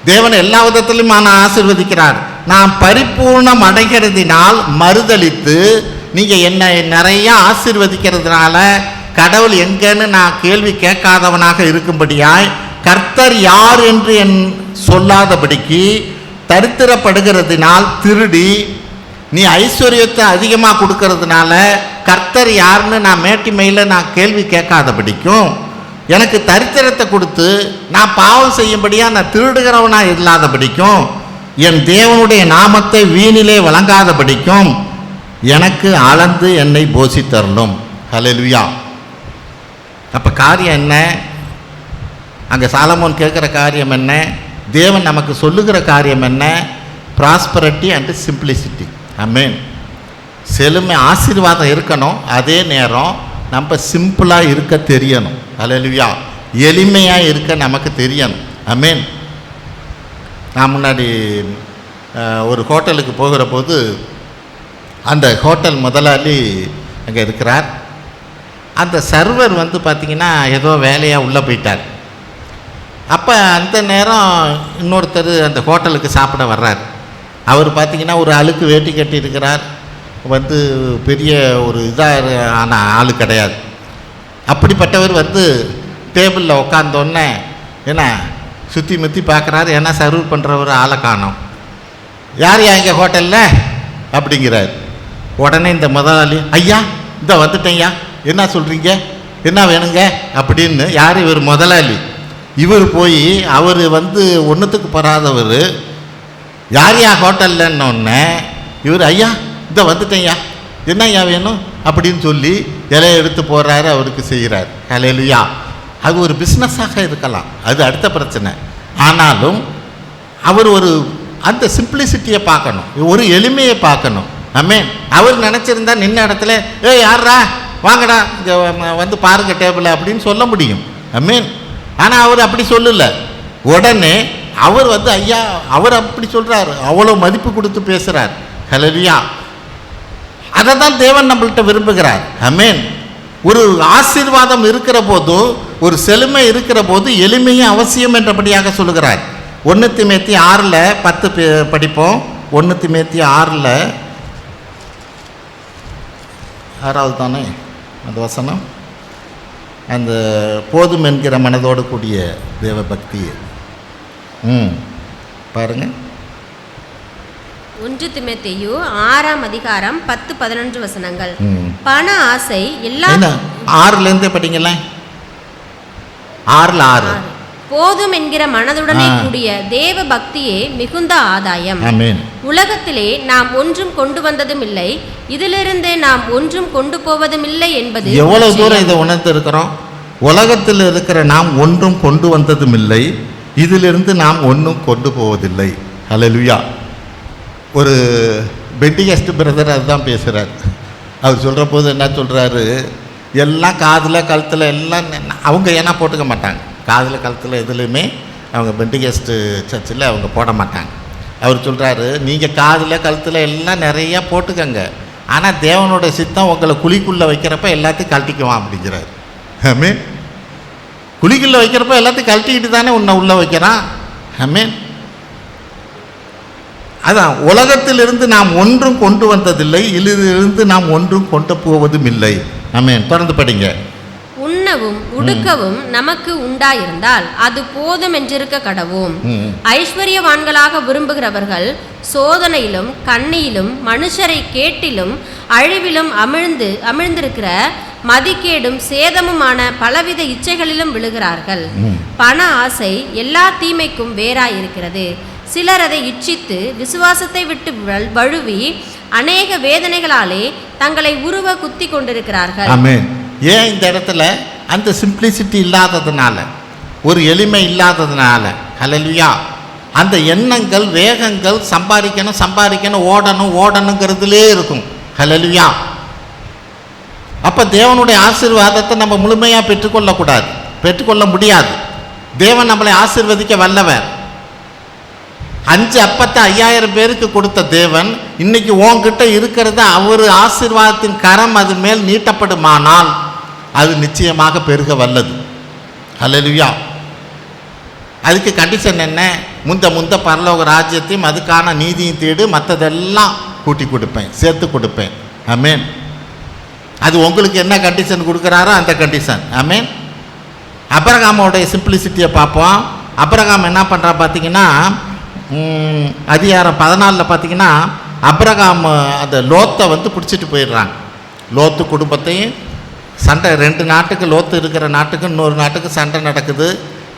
Speaker 1: தேவன் எல்லா விதத்திலும் நான் ஆசீர்வதிக்கிறார். நான் பரிபூர்ணம் அடைகிறதினால் மறுதலித்து, நீங்கள் என்னை நிறையா ஆசீர்வதிக்கிறதுனால கடவுள் எங்கன்னு நான் கேள்வி கேட்காதவனாக இருக்கும்படியாய், கர்த்தர் யார் என்று என் சொல்லாதபடிக்கு, தரித்திரப்படுகிறதுனால் திருடி, நீ ஐஸ்வர்யத்தை அதிகமாக கொடுக்கறதுனால கர்த்தர் யாருன்னு நான் மேட்டிமையில் நான் கேள்வி கேட்காதபடிக்கும், எனக்கு தரித்திரத்தை கொடுத்து நான் பாவம் செய்யும்படியாக நான் திருடுகிறவனாக இல்லாதபடிக்கும், என் தேவனுடைய நாமத்தை வீணிலே வழங்காதபடிக்கும் எனக்கு அளந்து என்னை போஷித்தரலும். ஹல்லேலூயா. அப்போ காரியம் என்ன? அங்கே சாலமோன் கேட்குற காரியம் என்ன? தேவன் நமக்கு சொல்லுகிற காரியம் என்ன? Prosperity and simplicity. ஆமென். செழுமை ஆசீர்வாதம் இருக்கணும், அதே நேரம் நம்ம சிம்பிளாக இருக்க தெரியணும். ஹல்லேலூயா. எளிமையாக இருக்க நமக்கு தெரியணும். ஆமென். நான் முன்னாடி ஒரு ஹோட்டலுக்கு போகிற போது அந்த ஹோட்டல் முதலாளி அங்கே இருக்கிறார். அந்த சர்வர் பார்த்திங்கன்னா ஏதோ வேலையாக உள்ளே போயிட்டார். அப்போ அந்த நேரம் இன்னொருத்தர் அந்த ஹோட்டலுக்கு சாப்பிட வர்றார். அவர் பார்த்திங்கன்னா ஒரு அழுக்கு வேட்டி கட்டி இருக்கிறார். பெரிய ஒரு இதாக ஆன ஆள் கிடையாது. அப்படிப்பட்டவர் டேபிளில் உட்காந்தோடனே என்ன சுற்றி முற்றி பார்க்குறாரு. ஏன்னா சர்வ் பண்ணுற ஒரு ஆளை காணோம். யார் இங்கே ஹோட்டலில் அப்படிங்கிறார். உடனே இந்த முதலாளி, ஐயா இந்த வந்துட்டேங்கய்யா, என்ன சொல்கிறீங்க, என்ன வேணுங்க அப்படின்னு. யார் இவர்? முதலாளி. இவர் போய் அவர் ஒன்றுத்துக்கு பெறாதவர், யார் யா ஹோட்டல்லன்னொன்னே இவர், ஐயா இந்த வந்துட்டேங்கய்யா, என்ன ஐயா வேணும் அப்படின்னு சொல்லி இலையை எடுத்து போடுறாரு, அவருக்கு செய்கிறார். ஹல்லேலூயா. அது ஒரு பிஸ்னஸாக இருக்கலாம், அது அடுத்த பிரச்சனை. ஆனாலும் அவர் அந்த சிம்பிளிசிட்டியை பார்க்கணும், ஒரு எளிமையை பார்க்கணும். ஆமென். அவர் நினச்சிருந்தா நின்ன இடத்துல, யாரா வாங்கடா இங்கே பாருங்க டேபிளை அப்படின்னு சொல்ல முடியும். ஆமென். ஆனால் அவர் அப்படி சொல்லலை. உடனே அவர் ஐயா அவர் அப்படி சொல்கிறார், அவ்வளோ மதிப்பு கொடுத்து பேசுகிறார். ஹல்லேலூயா. அதை தான் தேவன் நம்மள்கிட்ட விரும்புகிறார். ஆமென். ஒரு ஆசீர்வாதம் இருக்கிற போது, ஒரு செழுமை இருக்கிற போது எளிமையும் அவசியம் என்றபடியாக சொல்லுகிறார். 1 தீமோத்தேயு 6:10 படிப்போம். 1 தீமோத்தேயு 6 தானே அந்த வசனம். அந்த போதும் என்கிற மனதோடு கூடிய தேவ பக்தி. பாருங்க,
Speaker 2: 1 தீமோத்தேயு 6:10-11 வசனங்கள். பண ஆசை எல்லா
Speaker 1: 6 படிங்களேன். 6
Speaker 2: போதும் என்கிற மனதுடனே கூடிய தேவ பக்தியே மிகுந்த ஆதாயம். உலகத்திலே நாம் ஒன்றும் கொண்டு வந்ததும் இல்லை, இதிலிருந்து நாம் ஒன்றும் கொண்டு போவதும் இல்லை என்பது.
Speaker 1: எவ்வளவு தூரம் இதை உணர்ந்து இருக்கிறோம்? உலகத்தில் இருக்கிற நாம் ஒன்றும் கொண்டு வந்ததும் இல்லை, இதிலிருந்து நாம் ஒன்றும் கொண்டு போவதில்லை. ஹல்லேலூயா. ஒரு பெண்டிகஸ்ட் பிரதர் அதுதான் பேசுகிறார். அவர் சொல்கிற போது என்ன சொல்கிறாரு, எல்லாம் காதில் கழுத்தில் எல்லாம் அவங்க ஏன்னா போட்டுக்க மாட்டாங்க. காதில் கழுத்தில் எதுலேயுமே அவங்க பெண்டிகஸ்ட்டு சர்ச்சில் அவங்க போட மாட்டாங்க. அவர் சொல்கிறாரு, நீங்கள் காதில் கழுத்தில் எல்லாம் நிறையா போட்டுக்கங்க, ஆனால் தேவனோட சித்தம் உங்களை குழிக்குள்ளே வைக்கிறப்ப எல்லாத்தையும் கழட்டிக்குவான் அப்படிங்கிறார். ஆமீன். குழிக்குள்ளே வைக்கிறப்ப எல்லாத்தையும் கழட்டிக்கிட்டு தானே உன்னை உள்ளே வைக்கிறான். ஆமீன். அதான், உலகத்திலிருந்து நாம் ஒன்றும் கொண்டு வந்ததில்லை, இதிலிருந்து நாம் ஒன்றும் கொண்டு போவதும் இல்லை. ஆமீன். தொடர்ந்து படிங்க.
Speaker 2: உண்ணவும் உடுக்கவும் நமக்கு உண்டாயிருந்தால் அது போதும் என்றிருக்க கடவோம். ஐஸ்வர்யவான்களாக விரும்புகிறவர்கள் சோதனையிலும் கண்ணியிலும் மனுஷரை கேட்டிலும் அழிவிலும் அமிழ்ந்திருக்கிற மதிக்கேடும் சேதமுமான பலவித இச்சைகளிலும் விழுகிறார்கள். பண ஆசை எல்லா தீமைக்கும் வேறாயிருக்கிறது. சிலர் அதை இச்சித்து விசுவாசத்தை விட்டு வழுவி அநேக வேதனைகளாலே தங்களை உருவ குத்தி கொண்டிருக்கிறார்கள்.
Speaker 1: ஏன் இந்த இடத்துல அந்த சிம்பிளிசிட்டி இல்லாததுனால, ஒரு எளிமை இல்லாததுனால, ஹல்லேலூயா, அந்த எண்ணங்கள் வேகங்கள் சம்பாதிக்கணும் ஓடணுங்கிறதுலே இருக்கும். ஹல்லேலூயா. அப்போ தேவனுடைய ஆசீர்வாதத்தை நம்ம முழுமையாக பெற்றுக்கொள்ள முடியாது. தேவன் நம்மளை ஆசீர்வதிக்க வல்லவர். 5 அப்பத்தை 5000 பேருக்கு கொடுத்த தேவன் இன்னைக்கு உன்கிட்ட இருக்கிறத அவர் ஆசீர்வாதத்தின் கரம் அது மேல் நீட்டப்படுமானால் அது நிச்சயமாக பெருக வல்லது. ஹல்லேலூயா. அதுக்கு கண்டிஷன் என்ன? முந்த பரலோக ராஜ்யத்தையும் அதுக்கான நீதியும் தேடு, மற்றதெல்லாம் கூட்டி கொடுப்பேன், சேர்த்து கொடுப்பேன். ஆமேன். அது உங்களுக்கு என்ன கண்டிஷன் கொடுக்குறாரோ அந்த கண்டிஷன். ஆமேன். அபிரகாமோடைய சிம்பிளிசிட்டியை பார்ப்போம். அபிரகாம் என்ன பண்ணுறா பார்த்தீங்கன்னா, அதிகாரம் 14 பார்த்தீங்கன்னா, அபிரகாம் அந்த லோத்தை பிடிச்சிட்டு போயிடுறாங்க. லோத்து குடும்பத்தையும் சண்டை, 2 நாட்டுக்கு, லோத்து இருக்கிற நாட்டுக்கு இன்னொரு நாட்டுக்கு சண்டை நடக்குது.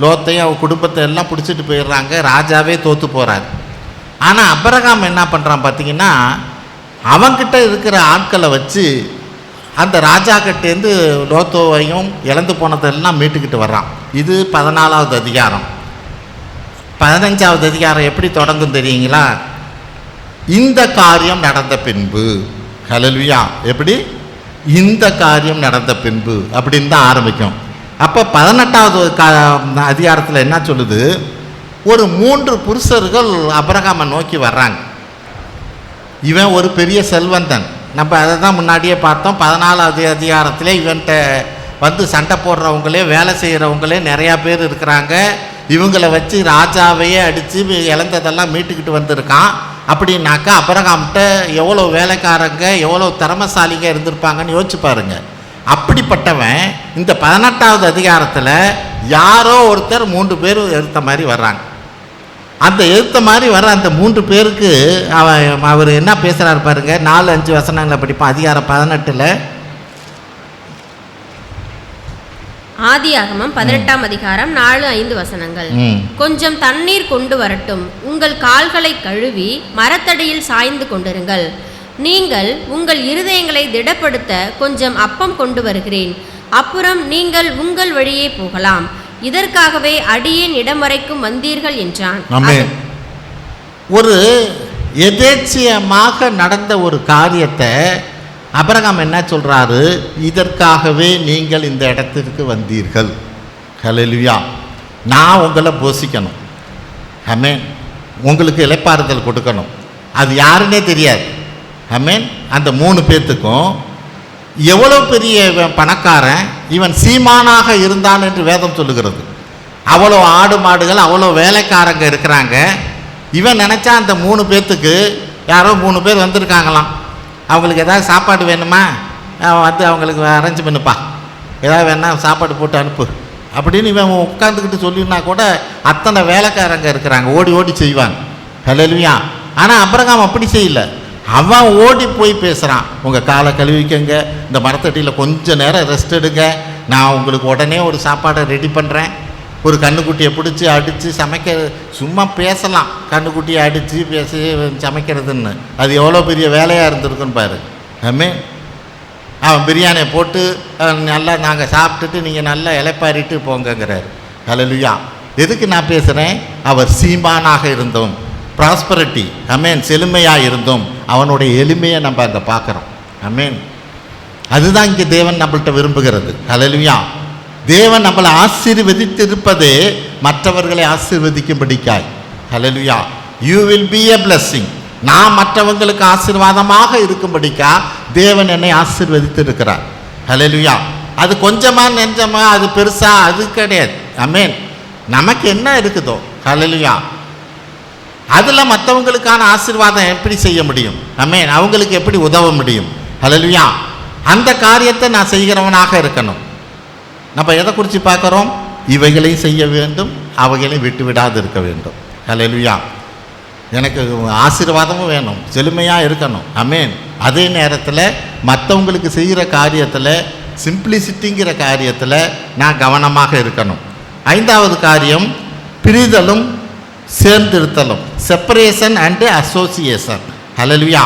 Speaker 1: லோத்தையும் அவன் குடும்பத்தை எல்லாம் பிடிச்சிட்டு போயிடுறாங்க. ராஜாவே தோற்று போகிறார். ஆனால் அபிரகாம் என்ன பண்ணுறான் பார்த்தீங்கன்னா, அவன்கிட்ட இருக்கிற ஆட்களை வச்சு அந்த ராஜா கிட்டேருந்து லோத்தோவையும் இழந்து போனதெல்லாம் மீட்டுக்கிட்டு வர்றான். இது 14வது அதிகாரம். 15வது அதிகாரம் எப்படி தொடங்கும் தெரியுங்களா? இந்த காரியம் நடந்த பின்பு. ஹல்லேலூயா. எப்படி? இந்த காரியம் நடந்த பின்பு அப்படின்னு தான் ஆரம்பிக்கும். அப்போ 18வது அதிகாரத்தில் என்ன சொல்லுது? ஒரு 3 புருஷர்கள் அபிரகாமை நோக்கி வர்றாங்க. இவன் ஒரு பெரிய செல்வந்தன். நம்ம அதை தான் முன்னாடியே பார்த்தோம். 14வது அதிகாரத்தில் இவன்கிட்ட சண்டை போடுறவங்களே, வேலை செய்கிறவங்களே நிறையா பேர் இருக்கிறாங்க. இவங்களை வச்சு ராஜாவையே அடித்து இழந்ததெல்லாம் மீட்டுக்கிட்டு வந்திருக்கான். அப்படின்னாக்கா அபிரகாம்கிட்ட எவ்வளோ வேலைக்காரங்க, எவ்வளோ திறமசாலிங்க இருந்திருப்பாங்கன்னு யோசிச்சு பாருங்க. அப்படிப்பட்டவன் இந்த 18வது அதிகாரத்தில் யாரோ ஒருத்தர் 3 பேர் எடுத்த மாதிரி வர்றாங்க. அந்த எடுத்த மாதிரி வர அந்த 3 பேருக்கு அவர் என்ன பேசுகிறாரு பாருங்க. 4-5 வசனங்களை படிப்பான். அதிகாரம் 18.
Speaker 2: ஆதியாகமம் 18ஆம் அதிகாரம் 4-5 வசனங்கள். கொஞ்சம் தண்ணீர் கொண்டு வரட்டும், உங்கள் கால்களை கழுவி மரத்தடியில் சாய்ந்து கொண்டிருங்கள். நீங்கள் உங்கள் இருதயங்களை திடப்படுத்த கொஞ்சம் அப்பம் கொண்டு வருகிறேன். அப்புறம் நீங்கள் உங்கள் வழியே போகலாம். இதற்காகவே அடியேன் இடம் வரைக்கும் வந்தீர்கள் என்றான்.
Speaker 1: ஒரு எதேச்சியமாக நடந்த ஒரு காரியத்தை அபிரகாம் என்ன சொல்றாரு? இதற்காகவே நீங்கள் இந்த இடத்திற்கு வந்தீர்கள். ஹல்லேலூயா. நான் உங்களை போஷிக்கணும். ஆமென். உங்களுக்கு இளைப்பாறுதல் கொடுக்கணும். அது யாருன்னே தெரியாது. ஆமென். அந்த 3 பேர்த்துக்கும் எவ்வளோ பெரிய இவன் பணக்காரன், இவன் சீமானாக இருந்தான் என்று வேதம் சொல்லுகிறது. அவ்வளோ ஆடு மாடுகள், அவ்வளோ வேலைக்காரங்க இருக்கிறாங்க. இவன் நினச்சா அந்த 3 பேர்த்துக்கு யாரோ 3 பேர் வந்திருக்காங்களாம், அவங்களுக்கு ஏதாவது சாப்பாடு வேணுமா, வந்து அவங்களுக்கு அரேஞ்ச் பண்ணுப்பா, ஏதாவது வேணால் சாப்பாடு போட்டு அனுப்பு அப்படின்னு இவன் உட்காந்துக்கிட்டு சொல்லினா கூட அத்தனை வேலைக்காரங்க இருக்கிறாங்க, ஓடி ஓடி செய்வாங்க. ஹல்லேலூயா. ஆனால் அப்ரகாம் அப்படி செய்யலை. அவன் ஓடி போய் பேசுகிறான், உங்கள் காலை கழுவிக்கங்க, இந்த மரத்தடியில் கொஞ்சம் நேரம் ரெஸ்ட் எடுங்க, நான் உங்களுக்கு உடனே ஒரு சாப்பாடை ரெடி பண்ணுறேன். ஒரு கண்ணுக்குட்டியை பிடிச்சி அடித்து சமைக்க, சும்மா பேசலாம், கண்ணுக்குட்டியை அடித்து பேசி சமைக்கிறதுன்னு அது எவ்வளோ பெரிய வேலையாக இருந்திருக்குன்னு பாரு. ஆமென். அவன் பிரியாணியை போட்டு நல்லா நாங்கள் சாப்பிட்டுட்டு நீங்கள் நல்லா இலைப்பாரிட்டு போங்கங்கிறார். ஹல்லேலூயா. எதுக்கு நான் பேசுகிறேன்? அவர் சீமானாக இருந்தோம், ப்ராஸ்பரிட்டி, ஆமென், செழுமையாக இருந்தோம். அவனுடைய எளிமையை நம்ம அங்கே பார்க்குறோம். ஆமென். அதுதான் இங்கே தேவன் நம்மள்கிட்ட விரும்புகிறது. ஹல்லேலூயா. தேவன் நம்மளை ஆசீர்வதித்திருப்பதே மற்றவர்களை ஆசீர்வதிக்கும்படிக்காய். Hallelujah. You will be a blessing. நான் மற்றவங்களுக்கு ஆசீர்வாதமாக இருக்கும்படிக்கா தேவன் என்னை ஆசீர்வதித்திருக்கிறார். ஹல்லேலூயா. அது கொஞ்சமா நெஞ்சமா, அது பெருசா, அது கிடையாது. ஆமென். நமக்கு என்ன இருக்குதோ, ஹல்லேலூயா, அதில் மற்றவங்களுக்கான ஆசீர்வாதம் எப்படி செய்ய முடியும்? ஆமென். அவங்களுக்கு எப்படி உதவ முடியும்? ஹல்லேலூயா. அந்த காரியத்தை நான் செய்கிறவனாக இருக்கணும். நம்ம எதை குறித்து பார்க்குறோம்? இவைகளையும் செய்ய வேண்டும், அவைகளையும் விட்டு விடாது இருக்க வேண்டும். ஹல்லேலூயா. எனக்கு ஆசீர்வாதமும் வேணும், செழுமையாக இருக்கணும். ஆமென். அதே நேரத்தில் மற்றவங்களுக்கு செய்கிற காரியத்தில், சிம்பிளிசிட்டிங்கிற காரியத்தில் நான் கவனமாக இருக்கணும். 5வது காரியம் பிரிதலும் சேர்ந்திருத்தலும், separation and association. Hallelujah.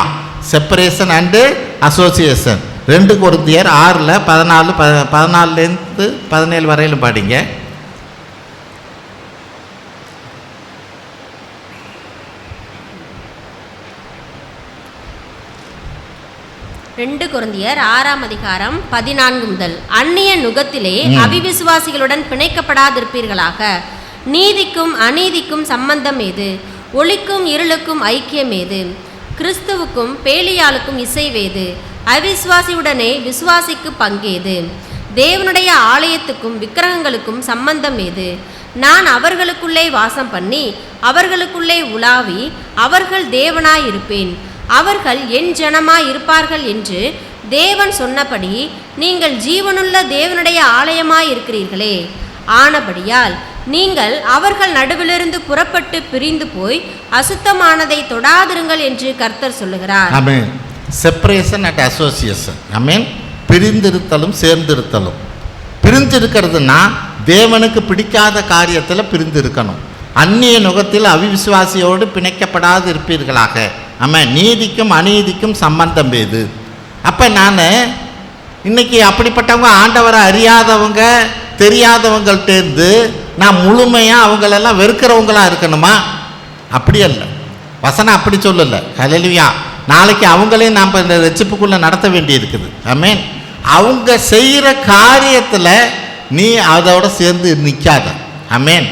Speaker 1: Separation and association. 2 கொரிந்தியர் 6 14 17 வரையிலும் படிங்க.
Speaker 2: 2 கொரிந்தியர் 6 முதல். அந்நிய நுகத்திலே அவிவிசுவாசிகளுடன் பிணைக்கப்படாதிருப்பீர்களாக. நீதிக்கும் அநீதிக்கும் சம்பந்தம் ஏது? ஒளிக்கும் இருளுக்கும் ஐக்கியம் ஏது? கிறிஸ்துவுக்கும் பேலியாளுக்கும் இசைவேது? அவிசுவாசியுடனே விசுவாசிக்கு பங்கேது? தேவனுடைய ஆலயத்துக்கும் விக்கிரகங்களுக்கும் சம்பந்தம் ஏது? நான் அவர்களுக்குள்ளே வாசம் பண்ணி அவர்களுக்குள்ளே உலாவி அவர்கள் தேவனாயிருப்பேன், அவர்கள் என் ஜனமாய் இருப்பார்கள் என்று தேவன் சொன்னபடி நீங்கள் ஜீவனுள்ள தேவனுடைய ஆலயமாய் இருக்கிறீர்களே. ஆனபடியால் நீங்கள் அவர்கள் நடுவிலிருந்து புறப்பட்டு பிரிந்து போய் அசுத்தமானதை தொடாதிருங்கள் என்று கர்த்தர் சொல்லுகிறார்.
Speaker 1: Amen. Separation and association. Amen. பிரிந்திருத்தலும் சேர்ந்திருத்தலும். பிரிந்திருக்கிறதுனா தேவனுக்கு பிடிக்காத காரியத்தில் பிரிந்திருக்கணும். அந்நிய நுகத்தில் அவிவிசுவாசியோடு பிணைக்கப்படாது இருப்பீர்களாக. ஆமாம். நீதிக்கும் அநீதிக்கும் சம்பந்தம் ஏது? அப்போ நான் இன்னைக்கு அப்படிப்பட்டவங்க, ஆண்டவரை அறியாதவங்க, தெரியாதவங்கள்டேருந்து நான் முழுமையாக அவங்களெல்லாம் வெறுக்கிறவங்களாக இருக்கணுமா? அப்படி அல்ல, வசனம் அப்படி சொல்லலை. ஹல்லேலூயா. நாளைக்கு அவங்களையும் நாம் இந்த ரட்சிப்புக்குள்ளே நடத்த வேண்டி இருக்குது. ஆமென். அவங்க செய்கிற காரியத்தில் நீ அதோட சேர்ந்து நிற்காத. ஆமென்.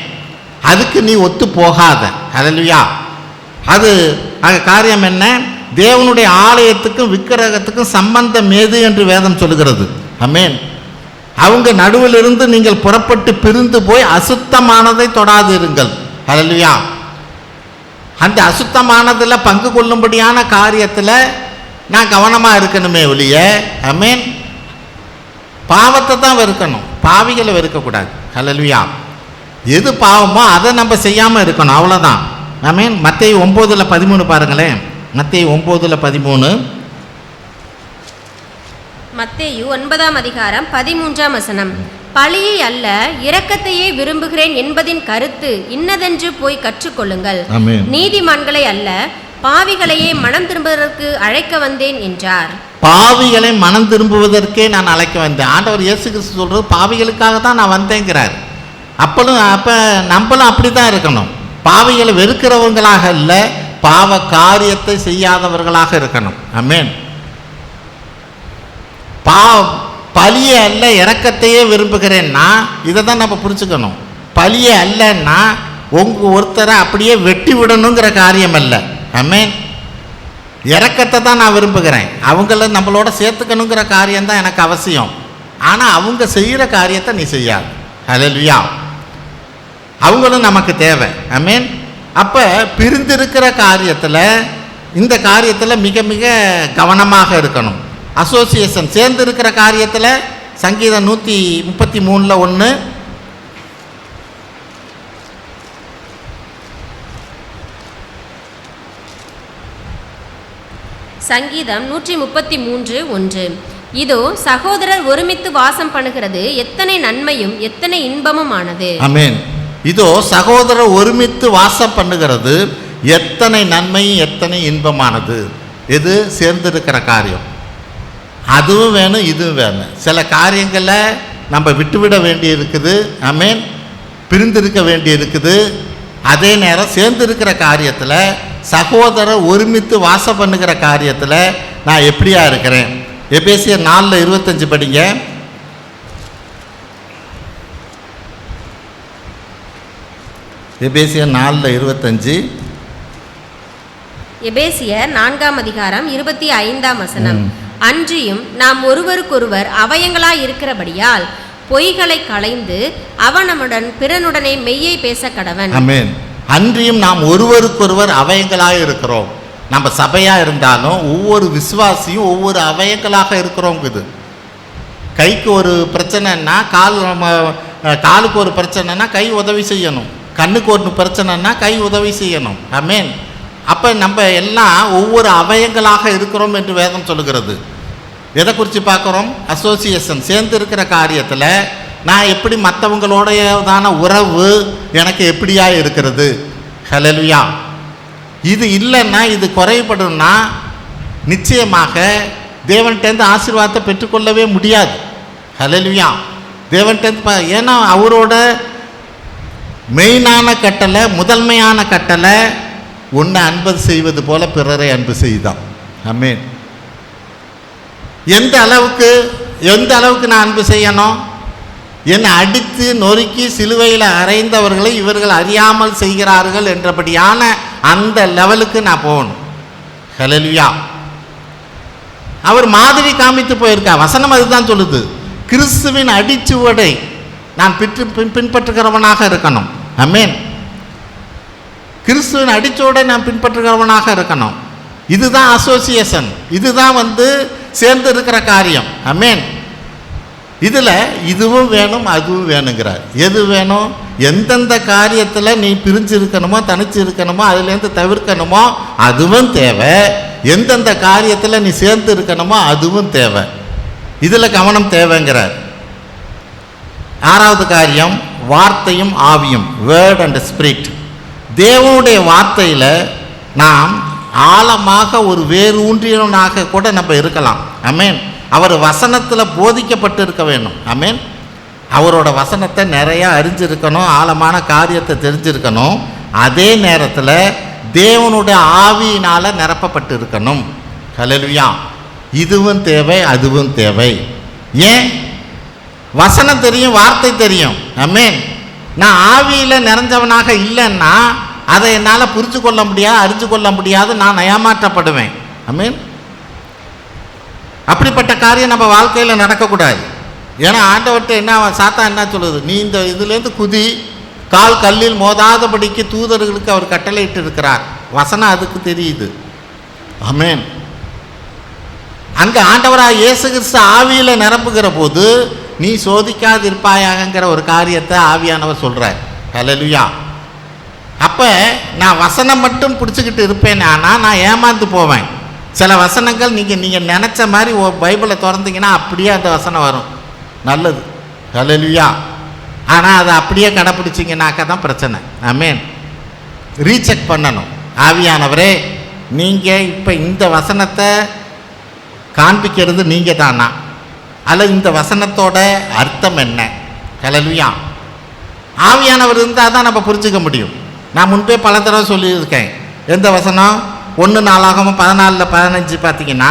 Speaker 1: அதுக்கு நீ ஒத்து போகாத. ஹல்லேலூயா. அது காரியம் என்ன? தேவனுடைய ஆலயத்துக்கும் விக்கிரகத்துக்கும் சம்பந்தம் ஏது என்று வேதம் சொல்லுகிறது. ஆமென். அவங்க நடுவிலிருந்து நீங்கள் புறப்பட்டு பிரிந்து போய் அசுத்தமானதை தொடாதிருங்கள். ஹல்லேலூயா. அந்த அசுத்தமானதில் பங்கு கொள்ளும்படியான காரியத்தில் நான் கவனமாக இருக்கணுமே ஒழிய, ஆமென், பாவத்தை தான் வெறுக்கணும், பாவிகளை வெறுக்கக்கூடாது. ஹல்லேலூயா. எது பாவமோ அதை நம்ம செய்யாமல் இருக்கணும், அவ்வளோதான். ஆமென். மத்தேயு 9:13 பாருங்களேன். மத்தேயு 9:13.
Speaker 2: மத்தேயு 9:13. பழியை அல்ல இரக்கத்தையே விரும்புகிறேன் என்பதின் கருத்து இன்னதென்று போய் கற்றுக்கொள்ளுங்கள். நீதிமான்களை அல்ல பாவிகளையே மனம் திரும்புவதற்கு அழைக்க வந்தேன் என்றார்.
Speaker 1: பாவிகளை மனம் திரும்புவதற்கே நான் அழைக்க வந்தேன். ஆண்டவர் இயேசு கிறிஸ்து சொல்றது பாவிகளுக்காக தான் நான் வந்தேங்கிறார். அப்போ நம்மளும் அப்படி தான் இருக்கணும். பாவிகளை வெறுக்கிறவங்களாக இல்லை, பாவ காரியத்தை செய்யாதவர்களாக இருக்கணும். ஆமென். பழியை அல்ல இரக்கத்தையே விரும்புகிறேன்னா இதை தான் நம்ம புரிச்சுக்கணும். பழியை அல்லன்னா ஒருத்தரை அப்படியே வெட்டி விடணுங்கிற காரியம் அல்ல. ஆமென். இரக்கத்தை தான் நான் விரும்புகிறேன். அவங்கள நம்மளோட சேர்த்துக்கணுங்கிற காரியம்தான் எனக்கு அவசியம். ஆனால் அவங்க செய்கிற காரியத்தை நீ செய்யாது. ஹல்லேலூயா. அவங்களும் நமக்கு தேவை. ஆமென். அப்போ பிரிந்திருக்கிற காரியத்தில், இந்த காரியத்தில் மிக மிக கவனமாக இருக்கணும். அசோசியேஷன் சேர்ந்து இருக்கிற காரியத்தில் சங்கீதம் 133 1,
Speaker 2: சங்கீதம் 133 1. இதோ சகோதரர் ஒருமித்து வாசம் பண்ணுகிறது எத்தனை நன்மையும் எத்தனை இன்பமும் ஆனது.
Speaker 1: ஆமென். இதோ சகோதரர் ஒருமித்து வாசம் பண்ணுகிறது எத்தனை நன்மையும் எத்தனை இன்பமானது. இது சேர்ந்திருக்கிற காரியம். அதுவும் வேணும், இதுவும் வேணும். சில காரியங்களை நம்ம விட்டுவிட வேண்டி இருக்குது. ஆமென். பிரிந்திருக்க வேண்டி இருக்குது. அதே நேரம் சேர்ந்திருக்கிற காரியத்தில், சகோதரர் ஒருமித்து வாசம் பண்ணுகிற காரியத்தில் நான் எப்படியா இருக்கிறேன்? எபேசியர் 4:25 படிங்க. எபேசியர் 4:25.
Speaker 2: எபேசியர் 4:25 அன்றியும் நாம் ஒருவருக்கொருவர் அவயங்களாய் இருக்கிறபடியால் பொய்களை களைந்து அவனமுடன் பிறனுடனே மெய்யை பேச கடவன்.
Speaker 1: ஆமென். அன்றியும் நாம் ஒருவருக்கொருவர் அவயங்களாக இருக்கிறோம். நம்ம சபையாக இருந்தாலும் ஒவ்வொரு விசுவாசியும் ஒவ்வொரு அவயங்களாக இருக்கிறோம். இது கைக்கு ஒரு பிரச்சனைன்னா காலுக்கு ஒரு பிரச்சனைனா கை உதவி செய்யணும். கண்ணுக்கு ஒரு பிரச்சனைனா கை உதவி செய்யணும். ஆமென். அப்போ நம்ம எல்லாம் ஒவ்வொரு அவயங்களாக இருக்கிறோம் என்று வேதம் சொல்லுகிறது. எதை குறித்து பார்க்குறோம்? அசோசியேஷன், சேர்ந்து இருக்கிற காரியத்தில் நான் எப்படி மற்றவங்களோடையதான உறவு எனக்கு எப்படியா இருக்கிறது? ஹல்லேலூயா. இது இல்லைன்னா, இது குறைபடும்னா நிச்சயமாக தேவன்கிட்டேருந்து ஆசீர்வாதத்தை பெற்றுக்கொள்ளவே முடியாது. ஹல்லேலூயா. தேவன்கிட்டேருந்து ஏன்னா அவரோட மெயினான கட்டளை, முதன்மையான கட்டளை, உன்னை அன்பு செய்வது போல பிறரை அன்பு செய்தான். ஆமென். எந்த அளவுக்கு நான் அன்பு செய்யணும்? என்னை அடித்து நொறுக்கி சிலுவையில் அறைந்தவர்களை இவர்கள் அறியாமல் செய்கிறார்கள் என்றபடியான அந்த லெவலுக்கு நான் போகணும். ஹல்லேலூயா. அவர் மாதிரி காமித்து போயிருக்கா. வசனம் அதுதான் சொல்லுது. கிறிஸ்துவின் அடிச்சுவடை நான் பின்பற்றுகிறவனாக இருக்கணும். ஆமென். கிறிஸ்துவின் அடிச்சுவடை நான் பின்பற்றுகிறவனாக இருக்கணும். இதுதான் அசோசியேஷன். இதுதான் சேர்ந்து இருக்கிற காரியம். ஆமென். இதில் இதுவும் வேணும், அதுவும் வேணுங்கிறார். எது வேணும்? எந்தெந்த காரியத்தில் நீ பிரிஞ்சு இருக்கணுமோ, தனிச்சு இருக்கணுமோ, அதுலேருந்து தவிர்க்கணுமோ அதுவும் தேவை. எந்தெந்த காரியத்தில் நீ சேர்ந்து இருக்கணுமோ அதுவும் தேவை. இதில் கவனம் தேவைங்கிறார். 6வது காரியம், வார்த்தையும் ஆவியும், வேர்ட் அண்ட் ஸ்பிரிட். தேவனுடைய வார்த்தையில் நாம் ஆழமாக ஒரு வேறு ஊன்றியவனாக கூட நம்ம இருக்கலாம். ஆமென். அவர் வசனத்தில் போதிக்கப்பட்டு இருக்க வேணும். ஆமென். அவரோட வசனத்தை நிறையா அறிஞ்சிருக்கணும், ஆழமான காரியத்தை தெரிஞ்சிருக்கணும். அதே நேரத்தில் தேவனுடைய ஆவியினால் நிரப்பப்பட்டு இருக்கணும். ஹல்லேலூயா. இதுவும் தேவை, அதுவும் தேவை. ஏன்? வசனம் தெரியும், வார்த்தை தெரியும். ஆமென். நான் ஆவியில் நிறைஞ்சவனாக இல்லைன்னா அதை என்னால் புரிஞ்சு கொள்ள முடியாது, அறிஞ்சு கொள்ள முடியாது, நான் ஏமாற்றப்படுவேன். ஆமென். அப்படிப்பட்ட காரியம் நம்ம வாழ்க்கையில் நடக்கக்கூடாது. ஏன்னா ஆண்டவர்கிட்ட என்ன, சாத்தான் என்ன சொல்லுது? நீ இந்த இதுலேருந்து குதி, கால் கல்லில் மோதாதபடிக்கு தூதர்களுக்கு அவர் கட்டளையிட்டு இருக்கிறார். வசனம் அதுக்கு தெரியுது. ஆமென். அங்கே ஆண்டவராக இயேசு கிறிஸ்து ஆவியில் நிரப்புகிற போது நீ சோதிக்காதிருப்பாயாங்கிற ஒரு காரியத்தை ஆவியானவர் சொல்கிறார். ஹல்லேலூயா. அப்போ நான் வசனம் மட்டும் பிடிச்சிக்கிட்டு இருப்பேன், ஆனால் நான் ஏமாந்து போவேன். சில வசனங்கள் நீங்கள் நினச்ச மாதிரி பைபிளை திறந்தீங்கன்னா அப்படியே அந்த வசனம் வரும். நல்லது. ஹல்லேலூயா. ஆனால் அதை அப்படியே கடைப்பிடிச்சிங்கனாக்கா தான் பிரச்சனை. ஆமென். ரீசெக் பண்ணணும். ஆவியானவரே, நீங்கள் இப்போ இந்த வசனத்தை காண்பிக்கிறது நீங்கள் தானா, அல்லது இந்த வசனத்தோட அர்த்தம் என்ன? ஹல்லேலூயா. ஆவியானவர் இருந்தால் தான் நம்ம புரிஞ்சுக்க முடியும். நான் முன்பே பல தடவை சொல்லியிருக்கேன். எந்த வசனம்? 1 நாளாகமம் 14:15 பார்த்தீங்கன்னா,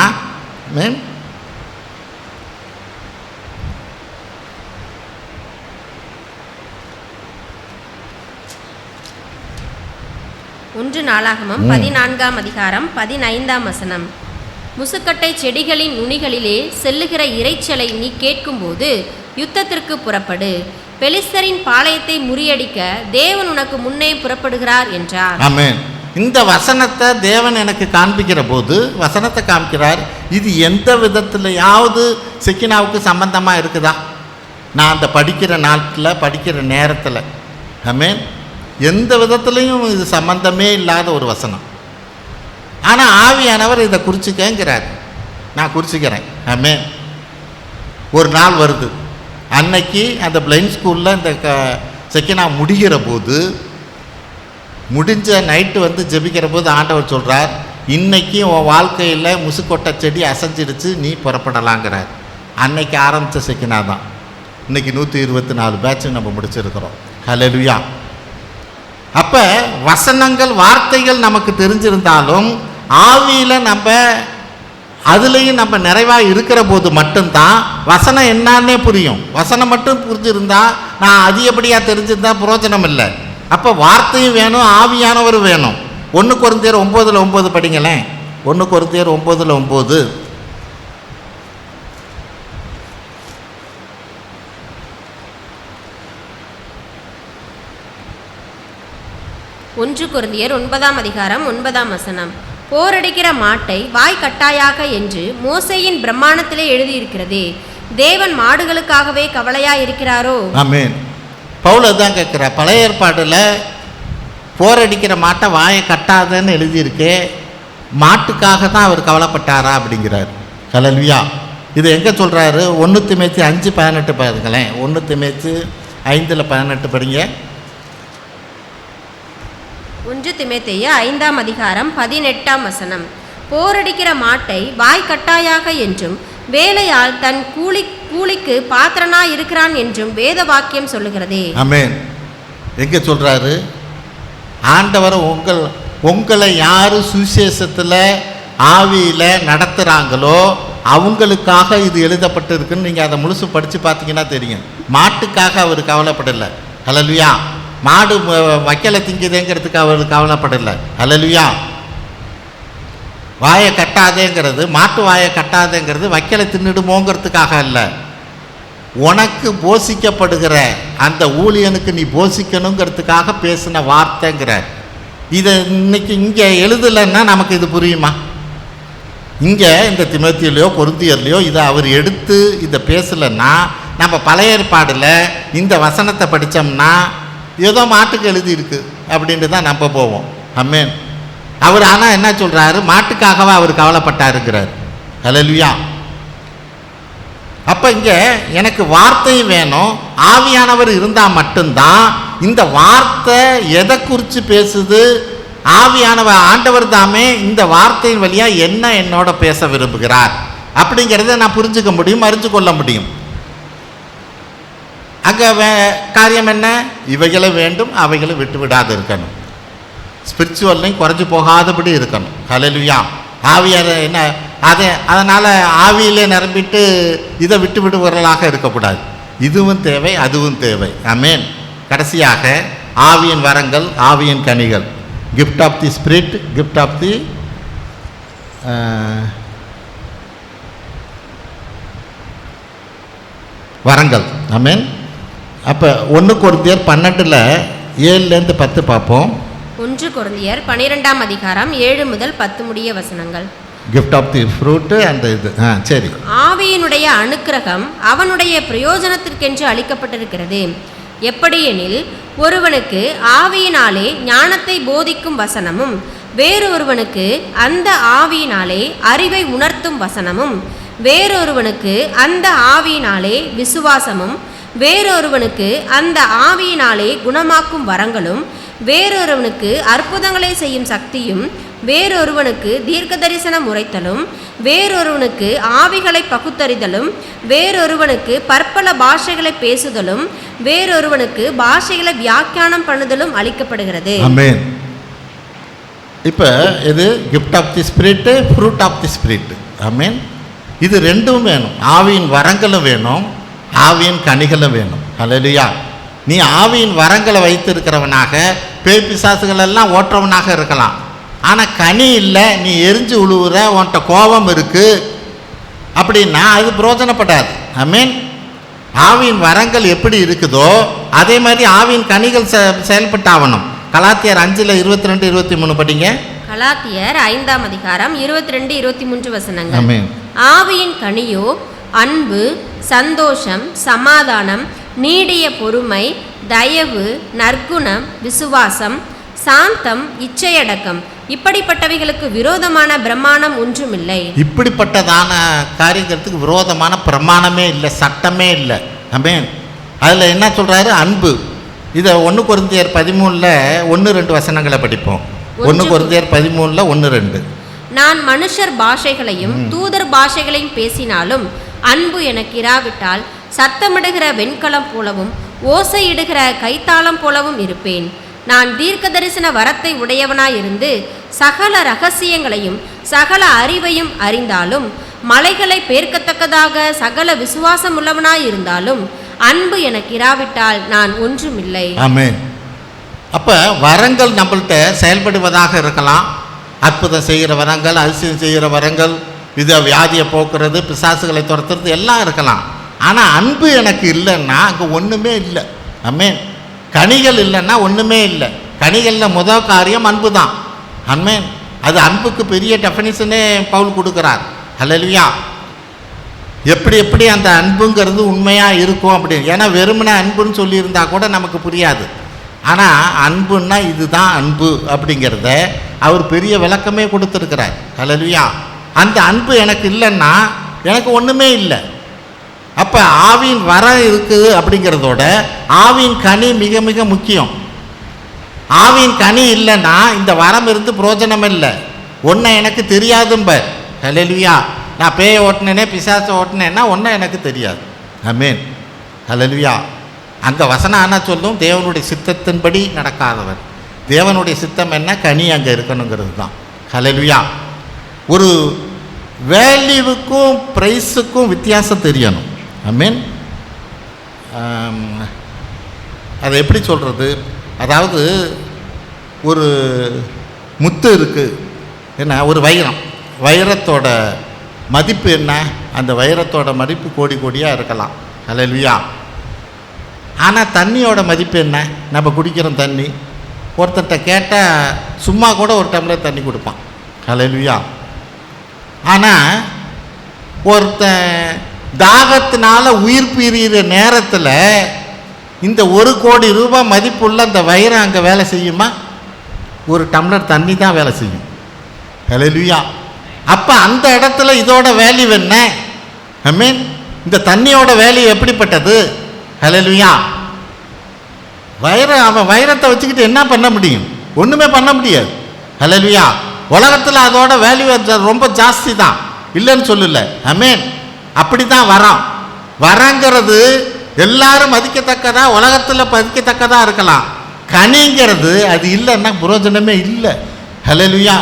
Speaker 2: 1 நாளாகமம் 14ஆம் அதிகாரம் 15ஆம் வசனம். முசுக்கட்டை செடிகளின் நுனிகளிலே செல்லுகிற இரைச்சலை நீ கேட்கும்போது யுத்தத்திற்கு புறப்படு. பெலிஸ்தரின் பாளையத்தை முறியடிக்க தேவன் உனக்கு முன்னே புறப்படுகிறார் என்றார்.
Speaker 1: ஆமென். இந்த வசனத்தை தேவன் எனக்கு காண்பிக்கிற போது வசனத்தை காமிக்கிறார். இது எந்த விதத்திலையாவது செக்கினாவுக்கு சம்பந்தமாக இருக்குதா? நான் அந்த படிக்கிற நாட்டில் படிக்கிற நேரத்தில் ஆமென், எந்த விதத்துலையும் இது சம்பந்தமே இல்லாத ஒரு வசனம். ஆனால் ஆவியானவர் இதை குறிச்சிக்கங்கிறார். நான் குறிச்சிக்கிறேன். ஆமென். ஒரு நாள் வருது, அன்னைக்கு அந்த பிளைண்ட் ஸ்கூலில் இந்த செக்கினா முடிகிற போது, முடிஞ்ச நைட்டு வந்து ஜெபிக்கிற போது ஆண்டவர் சொல்கிறார், இன்னைக்கு உன் வாழ்க்கையில் முசுக்கொட்டை செடி அசைஞ்சிடுச்சு, நீ புறப்படலாங்கிறார். அன்னைக்கு ஆரம்பித்த செக்கினா தான் இன்றைக்கி 124 பேட்ச் நம்ம முடிச்சிருக்கிறோம். ஹல்லேலூயா. அப்போ வசனங்கள் வார்த்தைகள் நமக்கு தெரிஞ்சிருந்தாலும் ஆவியில் நம்ம அதுலேயும் நம்ம நிறைவாக இருக்கிற போது மட்டும்தான் வசனம் என்னான்னே புரியும். வசனம் மட்டும் புரிஞ்சிருந்தா, நான் அதிகப்படியாக தெரிஞ்சிருந்தா பிரயோஜனம் இல்லை. அப்போ வார்த்தையும் வேணும், ஆவியானவர் வேணும். 1 கொரிந்தியர் 9:9 படிங்களேன். 1 கொரிந்தியர் 9:9.
Speaker 2: 1 கொரிந்தியர் 9ஆம் அதிகாரம் 9ஆம் வசனம். போரடிக்கிற மாட்டை வாய் கட்டாயாக என்று மோசேயின் பிரமாணத்திலே எழுதியிருக்கிறதே, தேவன் மாடுகளுக்காகவே கவலையா இருக்கிறாரோ?
Speaker 1: ஆமென். பவுல் தான் கேட்குற, பழைய ஏற்பாடில் போரடிக்கிற மாட்டை வாயை கட்டாதன்னு எழுதியிருக்கு, மாட்டுக்காக தான் அவர் கவலைப்பட்டாரா அப்படிங்கிறார். ஹல்லேலூயா. இது எங்கே சொல்கிறாரு? 1 தீமோத்தேயு 5:18 பாருங்களேன். 1 தீமோத்தேயு 5:18 படிங்க.
Speaker 2: 1 தீமோத்தேயு 5ஆம் அதிகாரம் 18ஆம் வசனம். போரடிக்கிற மாட்டை வாய் கட்டாயாக என்றும் வேலையால் தன் கூலிக்கு பாத்திரனாய் இருக்கிறான் என்றும் வேத வாக்கியம் சொல்லுகிறதே.
Speaker 1: ஆமென். எங்கே சொல்கிறாரு? ஆண்டவர் உங்களை யார் சுவிசேஷத்தில் ஆவியில் நடத்துகிறாங்களோ அவங்களுக்காக இது எழுதப்பட்டிருக்குன்னு நீங்கள் அதை முழுசு படித்து பார்த்தீங்கன்னா தெரியும். மாட்டுக்காக அவர் கவலைப்படலை. ஹல்லேலூயா. மாடு வைக்கலை திங்குதேங்கிறதுக்கு அவர் கவலைப்படலை. ஹல்லேலூயா. வாயை கட்டாதேங்கிறது, மாட்டு வாயை கட்டாதேங்கிறது வைக்கலை தின்னுடுமோங்கிறதுக்காக இல்லை, உனக்கு போஷிக்கப்படுகிற அந்த ஊழியனுக்கு நீ போஷிக்கணுங்கிறதுக்காக பேசின வார்த்தைங்கிறார். இதை இன்னைக்கு இங்கே எழுதலைன்னா நமக்கு இது புரியுமா? இங்கே இந்த தீமோத்தேயுலையோ கொரிந்தியர்லையோ இதை அவர் எடுத்து இதை பேசலைன்னா, நம்ம பழைய ஏற்பாடில் இந்த வசனத்தை படித்தோம்னா ஏதோ மாட்டுக்கு எழுதியிருக்கு அப்படின்ட்டு தான் நம்ம போவோம். ஆமென். அவர் ஆனால் என்ன சொல்கிறாரு? மாட்டுக்காகவே அவர் கவலைப்பட்டாருங்கிறார். ஹல்லேலூயா. அப்போ இங்கே எனக்கு வார்த்தையும் வேணும், ஆவியானவர் இருந்தால் மட்டும்தான். இந்த வார்த்தை எதை குறித்து பேசுது? ஆவியானவர் ஆண்டவர் தாமே இந்த வார்த்தையின் வழியாக என்ன என்னோட பேச விரும்புகிறார் அப்படிங்கிறத நான் புரிஞ்சுக்க முடியும், அறிஞ்சு கொள்ள முடியும். அங்கே காரியம் என்ன? இவைகளை வேண்டும், அவைகளை விட்டு விடாது இருக்கணும். ஸ்பிரிச்சுவல்லையும் குறைஞ்சி போகாதபடி இருக்கணும். ஹல்லேலூயா. ஆவியார் என்ன அதனால் ஆவியிலே நிரம்பிட்டு இதை விட்டு விடுவர்களாக இருக்கக்கூடாது. இதுவும் தேவை, அதுவும் தேவை. ஆமென். கடைசியாக ஆவியின் வரங்கள், ஆவியின் கனிகள். Gift of the spirit, gift of the வரங்கள். ஆமென். அப்போ 1 கொரிந்தியர் 12:7-10 பார்ப்போம்.
Speaker 2: 1 கொரிந்தியர் 12ஆம் அதிகாரம் 7 முதல் 10 முடிய வசனங்கள்.
Speaker 1: கிஃப்ட் ஆஃப் தி ஃப்ரூட்டு அந்த இது. சரி.
Speaker 2: ஆவியினுடைய அனுக்கிரகம் அவனுடைய பிரயோஜனத்திற்கென்று அளிக்கப்பட்டிருக்கிறது. எப்படியெனில், ஒருவனுக்கு ஆவியினாலே ஞானத்தை போதிக்கும் வசனமும், வேறொருவனுக்கு அந்த ஆவியினாலே அறிவை உணர்த்தும் வசனமும், வேறொருவனுக்கு அந்த ஆவியினாலே விசுவாசமும், வேறொருவனுக்கு அந்த ஆவியினாலே குணமாக்கும் வரங்களும், வேறொருவனுக்கு அற்புதங்களை செய்யும் சக்தியும், வேறொருவனுக்கு தீர்க்க தரிசனம் உரைத்தலும், வேறொருவனுக்கு ஆவிகளை பகுத்தறிதலும், வேறொருவனுக்கு பற்பல பாஷைகளை பேசுதலும், வேறொருவனுக்கு பாஷைகளை வியாக்கியானம் பண்ணுதலும் அளிக்கப்படுகிறது.
Speaker 1: ஆமென். இப்போ இது gift of the spirit, fruit of the spirit. Amen. இது ரெண்டும் வேணும். ஆவியின் வரங்களும் வேணும், ஆவியின் கனிகளும் வேணும். ஹல்லேலூயா. நீ ஆவியின் வரங்களை வைத்திருக்கிறவனாக பேய் பிசாசுகள் எல்லாம் ஓட்டுறவனாக இருக்கலாம். ஆனால் கனி இல்லை, நீ எரிஞ்சு உழுவுற, உன்கிட்ட கோபம் இருக்குது அப்படின்னா அது பிரயோஜனப்படாது. ஆமென். ஆவியின் வரங்கள் எப்படி இருக்குதோ அதே மாதிரி ஆவியின் கனிகள் செயல்பட்டாகணும். கலாத்தியர் 5:22-23 படிங்க.
Speaker 2: கலாத்தியர் 5ஆம் அதிகாரம் 22-23 வசனங்கள்.
Speaker 1: ஆமென்.
Speaker 2: ஆவியின் கனியோ அன்பு, சந்தோஷம், சமாதானம், நீடிய பொறுமை, தயவு, நற்குணம், விசுவாசம், சாந்தம், இச்சையடக்கம். இப்படிப்பட்டவைகளுக்கு விரோதமான பிரமாணம் ஒன்றுமில்லை. இப்படிப்பட்டதான
Speaker 1: காரியங்களுக்கு விரோதமான பிரமாணமே இல்லை, சட்டமே இல்லை. ஆமென். அதில் என்ன சொல்கிறாரு? அன்பு. இதை 1 கொரிந்தியர் 13:1-2 வசனங்களை படிப்போம். 1 கொரிந்தியர் 13:1-2.
Speaker 2: நான் மனுஷர் பாஷைகளையும் தூதர் பாஷைகளையும் பேசினாலும் அன்பு எனக்கு இராவிட்டால் சத்தமிடுகிற வெண்கலம் போலவும் ஓசையிடுகிற கைத்தாளம் போலவும் இருப்பேன். நான் தீர்க்க தரிசன வரத்தை உடையவனாயிருந்து சகல ரகசியங்களையும் சகல அறிவையும் அறிந்தாலும் மலைகளை பேர்க்கத்தக்கதாக சகல விசுவாசம் உள்ளவனாயிருந்தாலும் அன்பு எனக்கு இராவிட்டால் நான் ஒன்றுமில்லை.
Speaker 1: ஆமென். அப்போ வரங்கள் நம்மள்கிட்ட செயல்படுவதாக இருக்கலாம். அற்புதம் செய்கிற வரங்கள், அதிசயம் செய்கிற வரங்கள், இது வியாதியை போக்குறது, பிசாசுகளை துரத்துறது எல்லாம் இருக்கலாம். ஆனால் அன்பு எனக்கு இல்லைன்னா அங்கே ஒன்றுமே இல்லை. ஆமென். கனிகள் இல்லைன்னா ஒன்றுமே இல்லை. கனிகளில் முதல் காரியம் அன்பு தான். ஆமென். அது அன்புக்கு பெரிய டெஃபினிஷனே பவுல் கொடுக்குறார். ஹல்லேலூயா. எப்படி அந்த அன்புங்கிறது உண்மையாக இருக்கும் அப்படின்னு. ஏன்னா வெறுமனே அன்புன்னு சொல்லியிருந்தா கூட நமக்கு புரியாது. ஆனால் அன்புன்னா இதுதான் அன்பு அப்படிங்கிறத அவர் பெரிய விளக்கமே கொடுத்துருக்கிறார். ஹல்லேலூயா. அந்த அன்பு எனக்கு இல்லைன்னா எனக்கு ஒன்றுமே இல்லை. அப்போ ஆவியின் வரம் இருக்குது அப்படிங்கிறதோட ஆவியின் கனி மிக மிக முக்கியம். ஆவியின் கனி இல்லைன்னா இந்த வரம் இருந்து பிரயோஜனம் இல்லை. ஒன்றை எனக்கு தெரியாதும்பர். ஹல்லேலூயா. நான் பேயை ஓட்டினேனே பிசாசை ஓட்டினேன்னா ஒன்றை எனக்கு தெரியாது. ஆமென். ஹல்லேலூயா. அங்கே வசனம் ஆனால் சொல்லும் தேவனுடைய சித்தத்தின்படி நடக்காதவர். தேவனுடைய சித்தம் என்ன? கனி அங்கே இருக்கணுங்கிறது தான். ஹல்லேலூயா. ஒரு வேல்யூவுக்கும் ப்ரைஸுக்கும் வித்தியாசம் தெரியணும். ஆமென். அதை எப்படி சொல்கிறது? அதாவது ஒரு முத்து இருக்குது, என்ன ஒரு வைரத்தோட மதிப்பு என்ன? அந்த வைரத்தோட மதிப்பு கோடி கோடியாக இருக்கலாம். ஹல்லேலூயா. ஆனால் தண்ணியோட மதிப்பு என்ன? நம்ம குடிக்கிற தண்ணி, ஒருத்தர்கிட்ட கேட்டால் சும்மா கூட ஒரு டம்ளர் தண்ணி கொடுப்பான். ஹல்லேலூயா. ஆனால் ஒருத்தன் தாகத்தினால உயிர் பிரிகிற நேரத்தில் இந்த 1 கோடி ரூபாய் மதிப்புள்ள அந்த வைரம் அங்கே வேலை செய்யுமா? ஒரு டம்ளர் தண்ணி தான் வேலை செய்யும். ஹல்லேலூயா. அப்போ அந்த இடத்துல இதோட வேல்யூ என்ன? ஆமென். இந்த தண்ணியோட வேல்யூ எப்படிப்பட்டது? ஹல்லேலூயா. அவன் வைரத்தை வச்சுக்கிட்டு என்ன பண்ண முடியும்? ஒன்றுமே பண்ண முடியாது. ஹல்லேலூயா. உலகத்தில் அதோட வேல்யூ ரொம்ப ஜாஸ்தி தான், இல்லைன்னு சொல்லல. ஆமென். அப்படி தான் வரங்கிறது எல்லாரும் மதிக்கத்தக்கதா, உலகத்தில் மதிக்கத்தக்கதாக இருக்கலாம். கனிங்கிறது அது இல்லைன்னா புரோஜனமே இல்லை. ஹல்லேலூயா.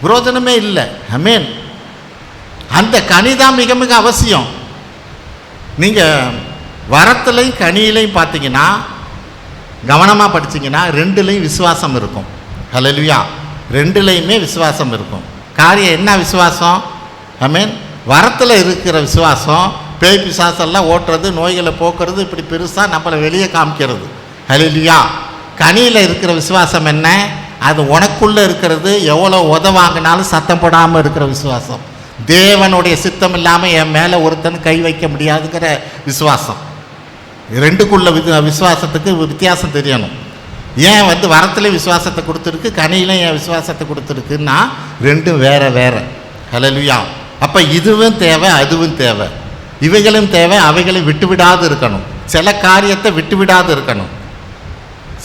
Speaker 1: புரோஜனமே இல்லை. ஆமென். அந்த கனி தான் மிக மிக அவசியம். நீங்கள் வரத்துலையும் கனியிலையும் பார்த்தீங்கன்னா, கவனமாக படிச்சிங்கன்னா 2லையும் விசுவாசம் இருக்கும். ஹல்லேலூயா. 2லையுமே விசுவாசம் இருக்கும். காரியம் என்ன விசுவாசம்? ஆமென். வரத்தில் இருக்கிற விசுவாசம் பேய் பிசாசெல்லாம் ஓட்டுறது, நோய்களை போக்குறது, இப்படி பெருசாக நம்மளை வெளியே காமிக்கிறது. ஹல்லேலூயா. கனியில் இருக்கிற விசுவாசம் என்ன? அது உனக்குள்ளே இருக்கிறது. எவ்வளோ உதவாங்கினாலும் சத்தம் போடாமல் இருக்கிற விசுவாசம். தேவனுடைய சித்தம் இல்லாமல் என் மேலே ஒருத்தன் கை வைக்க முடியாதுங்கிற விசுவாசம். 2க்குள்ள விசுவாசத்துக்கு வித்தியாசம் தெரியணும். ஏன் வரத்துலேயும் விசுவாசத்தை கொடுத்துருக்கு, கனியிலையும் என் விசுவாசத்தை கொடுத்துருக்குன்னா 2ம் வேறு. ஹல்லேலூயா. அப்போ இதுவும் தேவை, அதுவும் தேவை. இவைகளும் தேவை, அவைகளை விட்டுவிடாது இருக்கணும். சில காரியத்தை விட்டுவிடாது இருக்கணும்.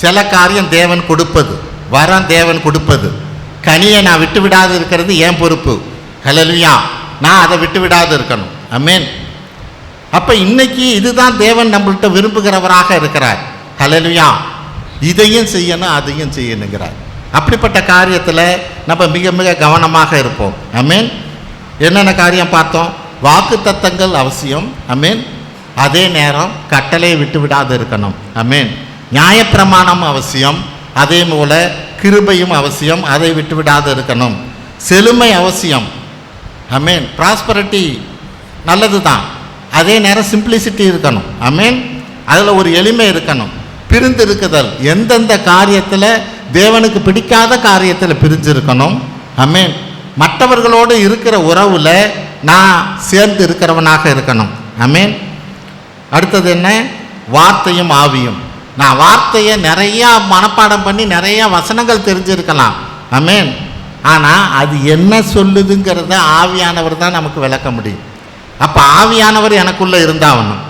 Speaker 1: சில காரியம் தேவன் கொடுப்பது, வரம் தேவன் கொடுப்பது. கனியை நான் விட்டுவிடாது இருக்கிறது என் பொறுப்பு. ஹல்லேலூயா. நான் அதை விட்டுவிடாது இருக்கணும். ஆமென். அப்போ இன்னைக்கு இதுதான் தேவன் நம்மள்கிட்ட விரும்புகிறவராக இருக்கிறார். ஹல்லேலூயா. இதையும் செய்யணும், அதையும் செய்யணுங்கிறார். அப்படிப்பட்ட காரியத்தில் நம்ம மிக மிக கவனமாக இருப்போம். ஆமென். என்னென்ன காரியம் பார்த்தோம்? வாக்கு தத்தங்கள் அவசியம். ஆமென். அதே நேரம் கட்டளையை விட்டு விடாது இருக்கணும். ஆமென். நியாயப்பிரமாணம் அவசியம். அதே போல் கிருபையும் அவசியம், அதை விட்டு விடாது இருக்கணும். செழுமை அவசியம். ஆமென். ப்ராஸ்பரிட்டி நல்லது தான், அதே நேரம் சிம்பிளிசிட்டி இருக்கணும். ஆமென். அதில் ஒரு எளிமை இருக்கணும். பிரிந்து இருக்குதல், எந்தெந்த காரியத்தில் தேவனுக்கு பிடிக்காத காரியத்தில் பிரிஞ்சிருக்கணும். ஆமென். மற்றவர்களோடு இருக்கிற உறவில் நான் சேர்ந்து இருக்கிறவனாக இருக்கணும். ஆமென். அடுத்தது என்ன? வார்த்தையும் ஆவியும். நான் வார்த்தையை நிறையா மனப்பாடம் பண்ணி நிறையா வசனங்கள் தெரிஞ்சிருக்கலாம். ஆமென். ஆனால் அது என்ன சொல்லுதுங்கிறத ஆவியானவர் தான் நமக்கு விளக்க முடியும். அப்போ ஆவியானவர் எனக்குள்ளே இருந்தாகணும்.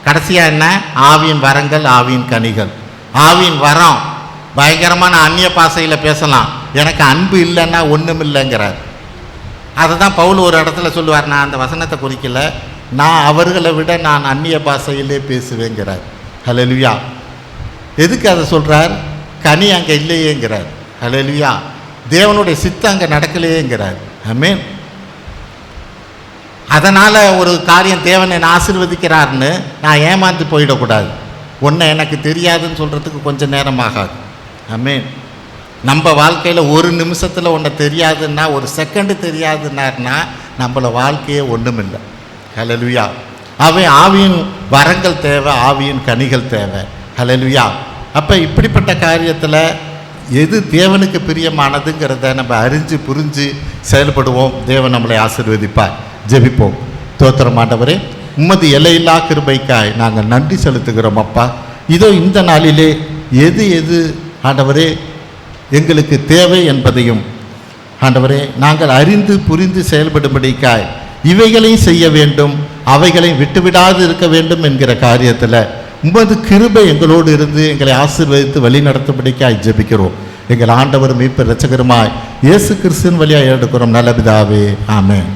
Speaker 1: கடைசியாக என்ன? ஆவியின் வரங்கள், ஆவியின் கனிகள். ஆவியின் வரம் பயங்கரமான அந்நிய பாஷையில் பேசலாம், எனக்கு அன்பு இல்லைன்னா ஒன்றும் இல்லைங்கிறார். அதை தான் பவுல் ஒரு இடத்துல சொல்லுவார், நான் அந்த வசனத்தை குறிக்கல, நான் அவர்களை விட நான் அந்நிய பாஷையிலே பேசுவேங்கிறார். ஹல்லேலூயா. எதுக்கு அதை சொல்கிறார்? கனி அங்கே இல்லையேங்கிறார். ஹல்லேலூயா. தேவனுடைய சித்தம் அங்கே நடக்கலையேங்கிறார். ஆமென். அதனால் ஒரு காரியம் தேவன் என்னை ஆசீர்வதிக்கிறார்னு நான் ஏமாந்து போயிடக்கூடாது. ஒன்றை எனக்கு தெரியாதுன்னு சொல்கிறதுக்கு கொஞ்சம் நேரம் ஆகாது. ஆமென். நம்ம வாழ்க்கையில் ஒரு நிமிஷத்தில் ஒன்றை தெரியாதுன்னா, ஒரு செகண்டு தெரியாதுன்னாருன்னா நம்மள வாழ்க்கையே ஒன்றும் இல்லை. ஹல்லேலூயா. ஆவியின் வரங்கள் தேவை, ஆவியின் கனிகள் தேவை. ஹல்லேலூயா. அப்போ இப்படிப்பட்ட காரியத்தில் எது தேவனுக்கு பிரியமானதுங்கிறத நம்ம அறிஞ்சு புரிஞ்சு செயல்படுவோம். தேவன் நம்மளை ஆசீர்வதிப்பார். ஜெபிப்போம். ஸ்தோத்திரம் ஆண்டவரே, உம்மது எல்லையில்லா கிருபைக்காய் நாங்கள் நன்றி செலுத்துகிறோம் அப்பா. இதோ இந்த நாளிலே எது ஆண்டவரே எங்களுக்கு தேவை என்பதையும் ஆண்டவரே நாங்கள் அறிந்து புரிந்து செயல்படும்படிக்காய் இவைகளையும் செய்ய வேண்டும், அவைகளையும் விட்டுவிடாது இருக்க வேண்டும் என்கிற காரியத்தில் உமது கிருபை எங்களோடு இருந்து எங்களை ஆசீர்வதித்து வழி நடத்தும்படிக்காய் ஜெபிக்கிறோம். எங்கள் ஆண்டவர் மீட்பர் இரட்சகருமாய் இயேசு கிறிஸ்துவின் வழியாக எடுக்கிறோம் நல்ல பிதாவே. ஆமென்.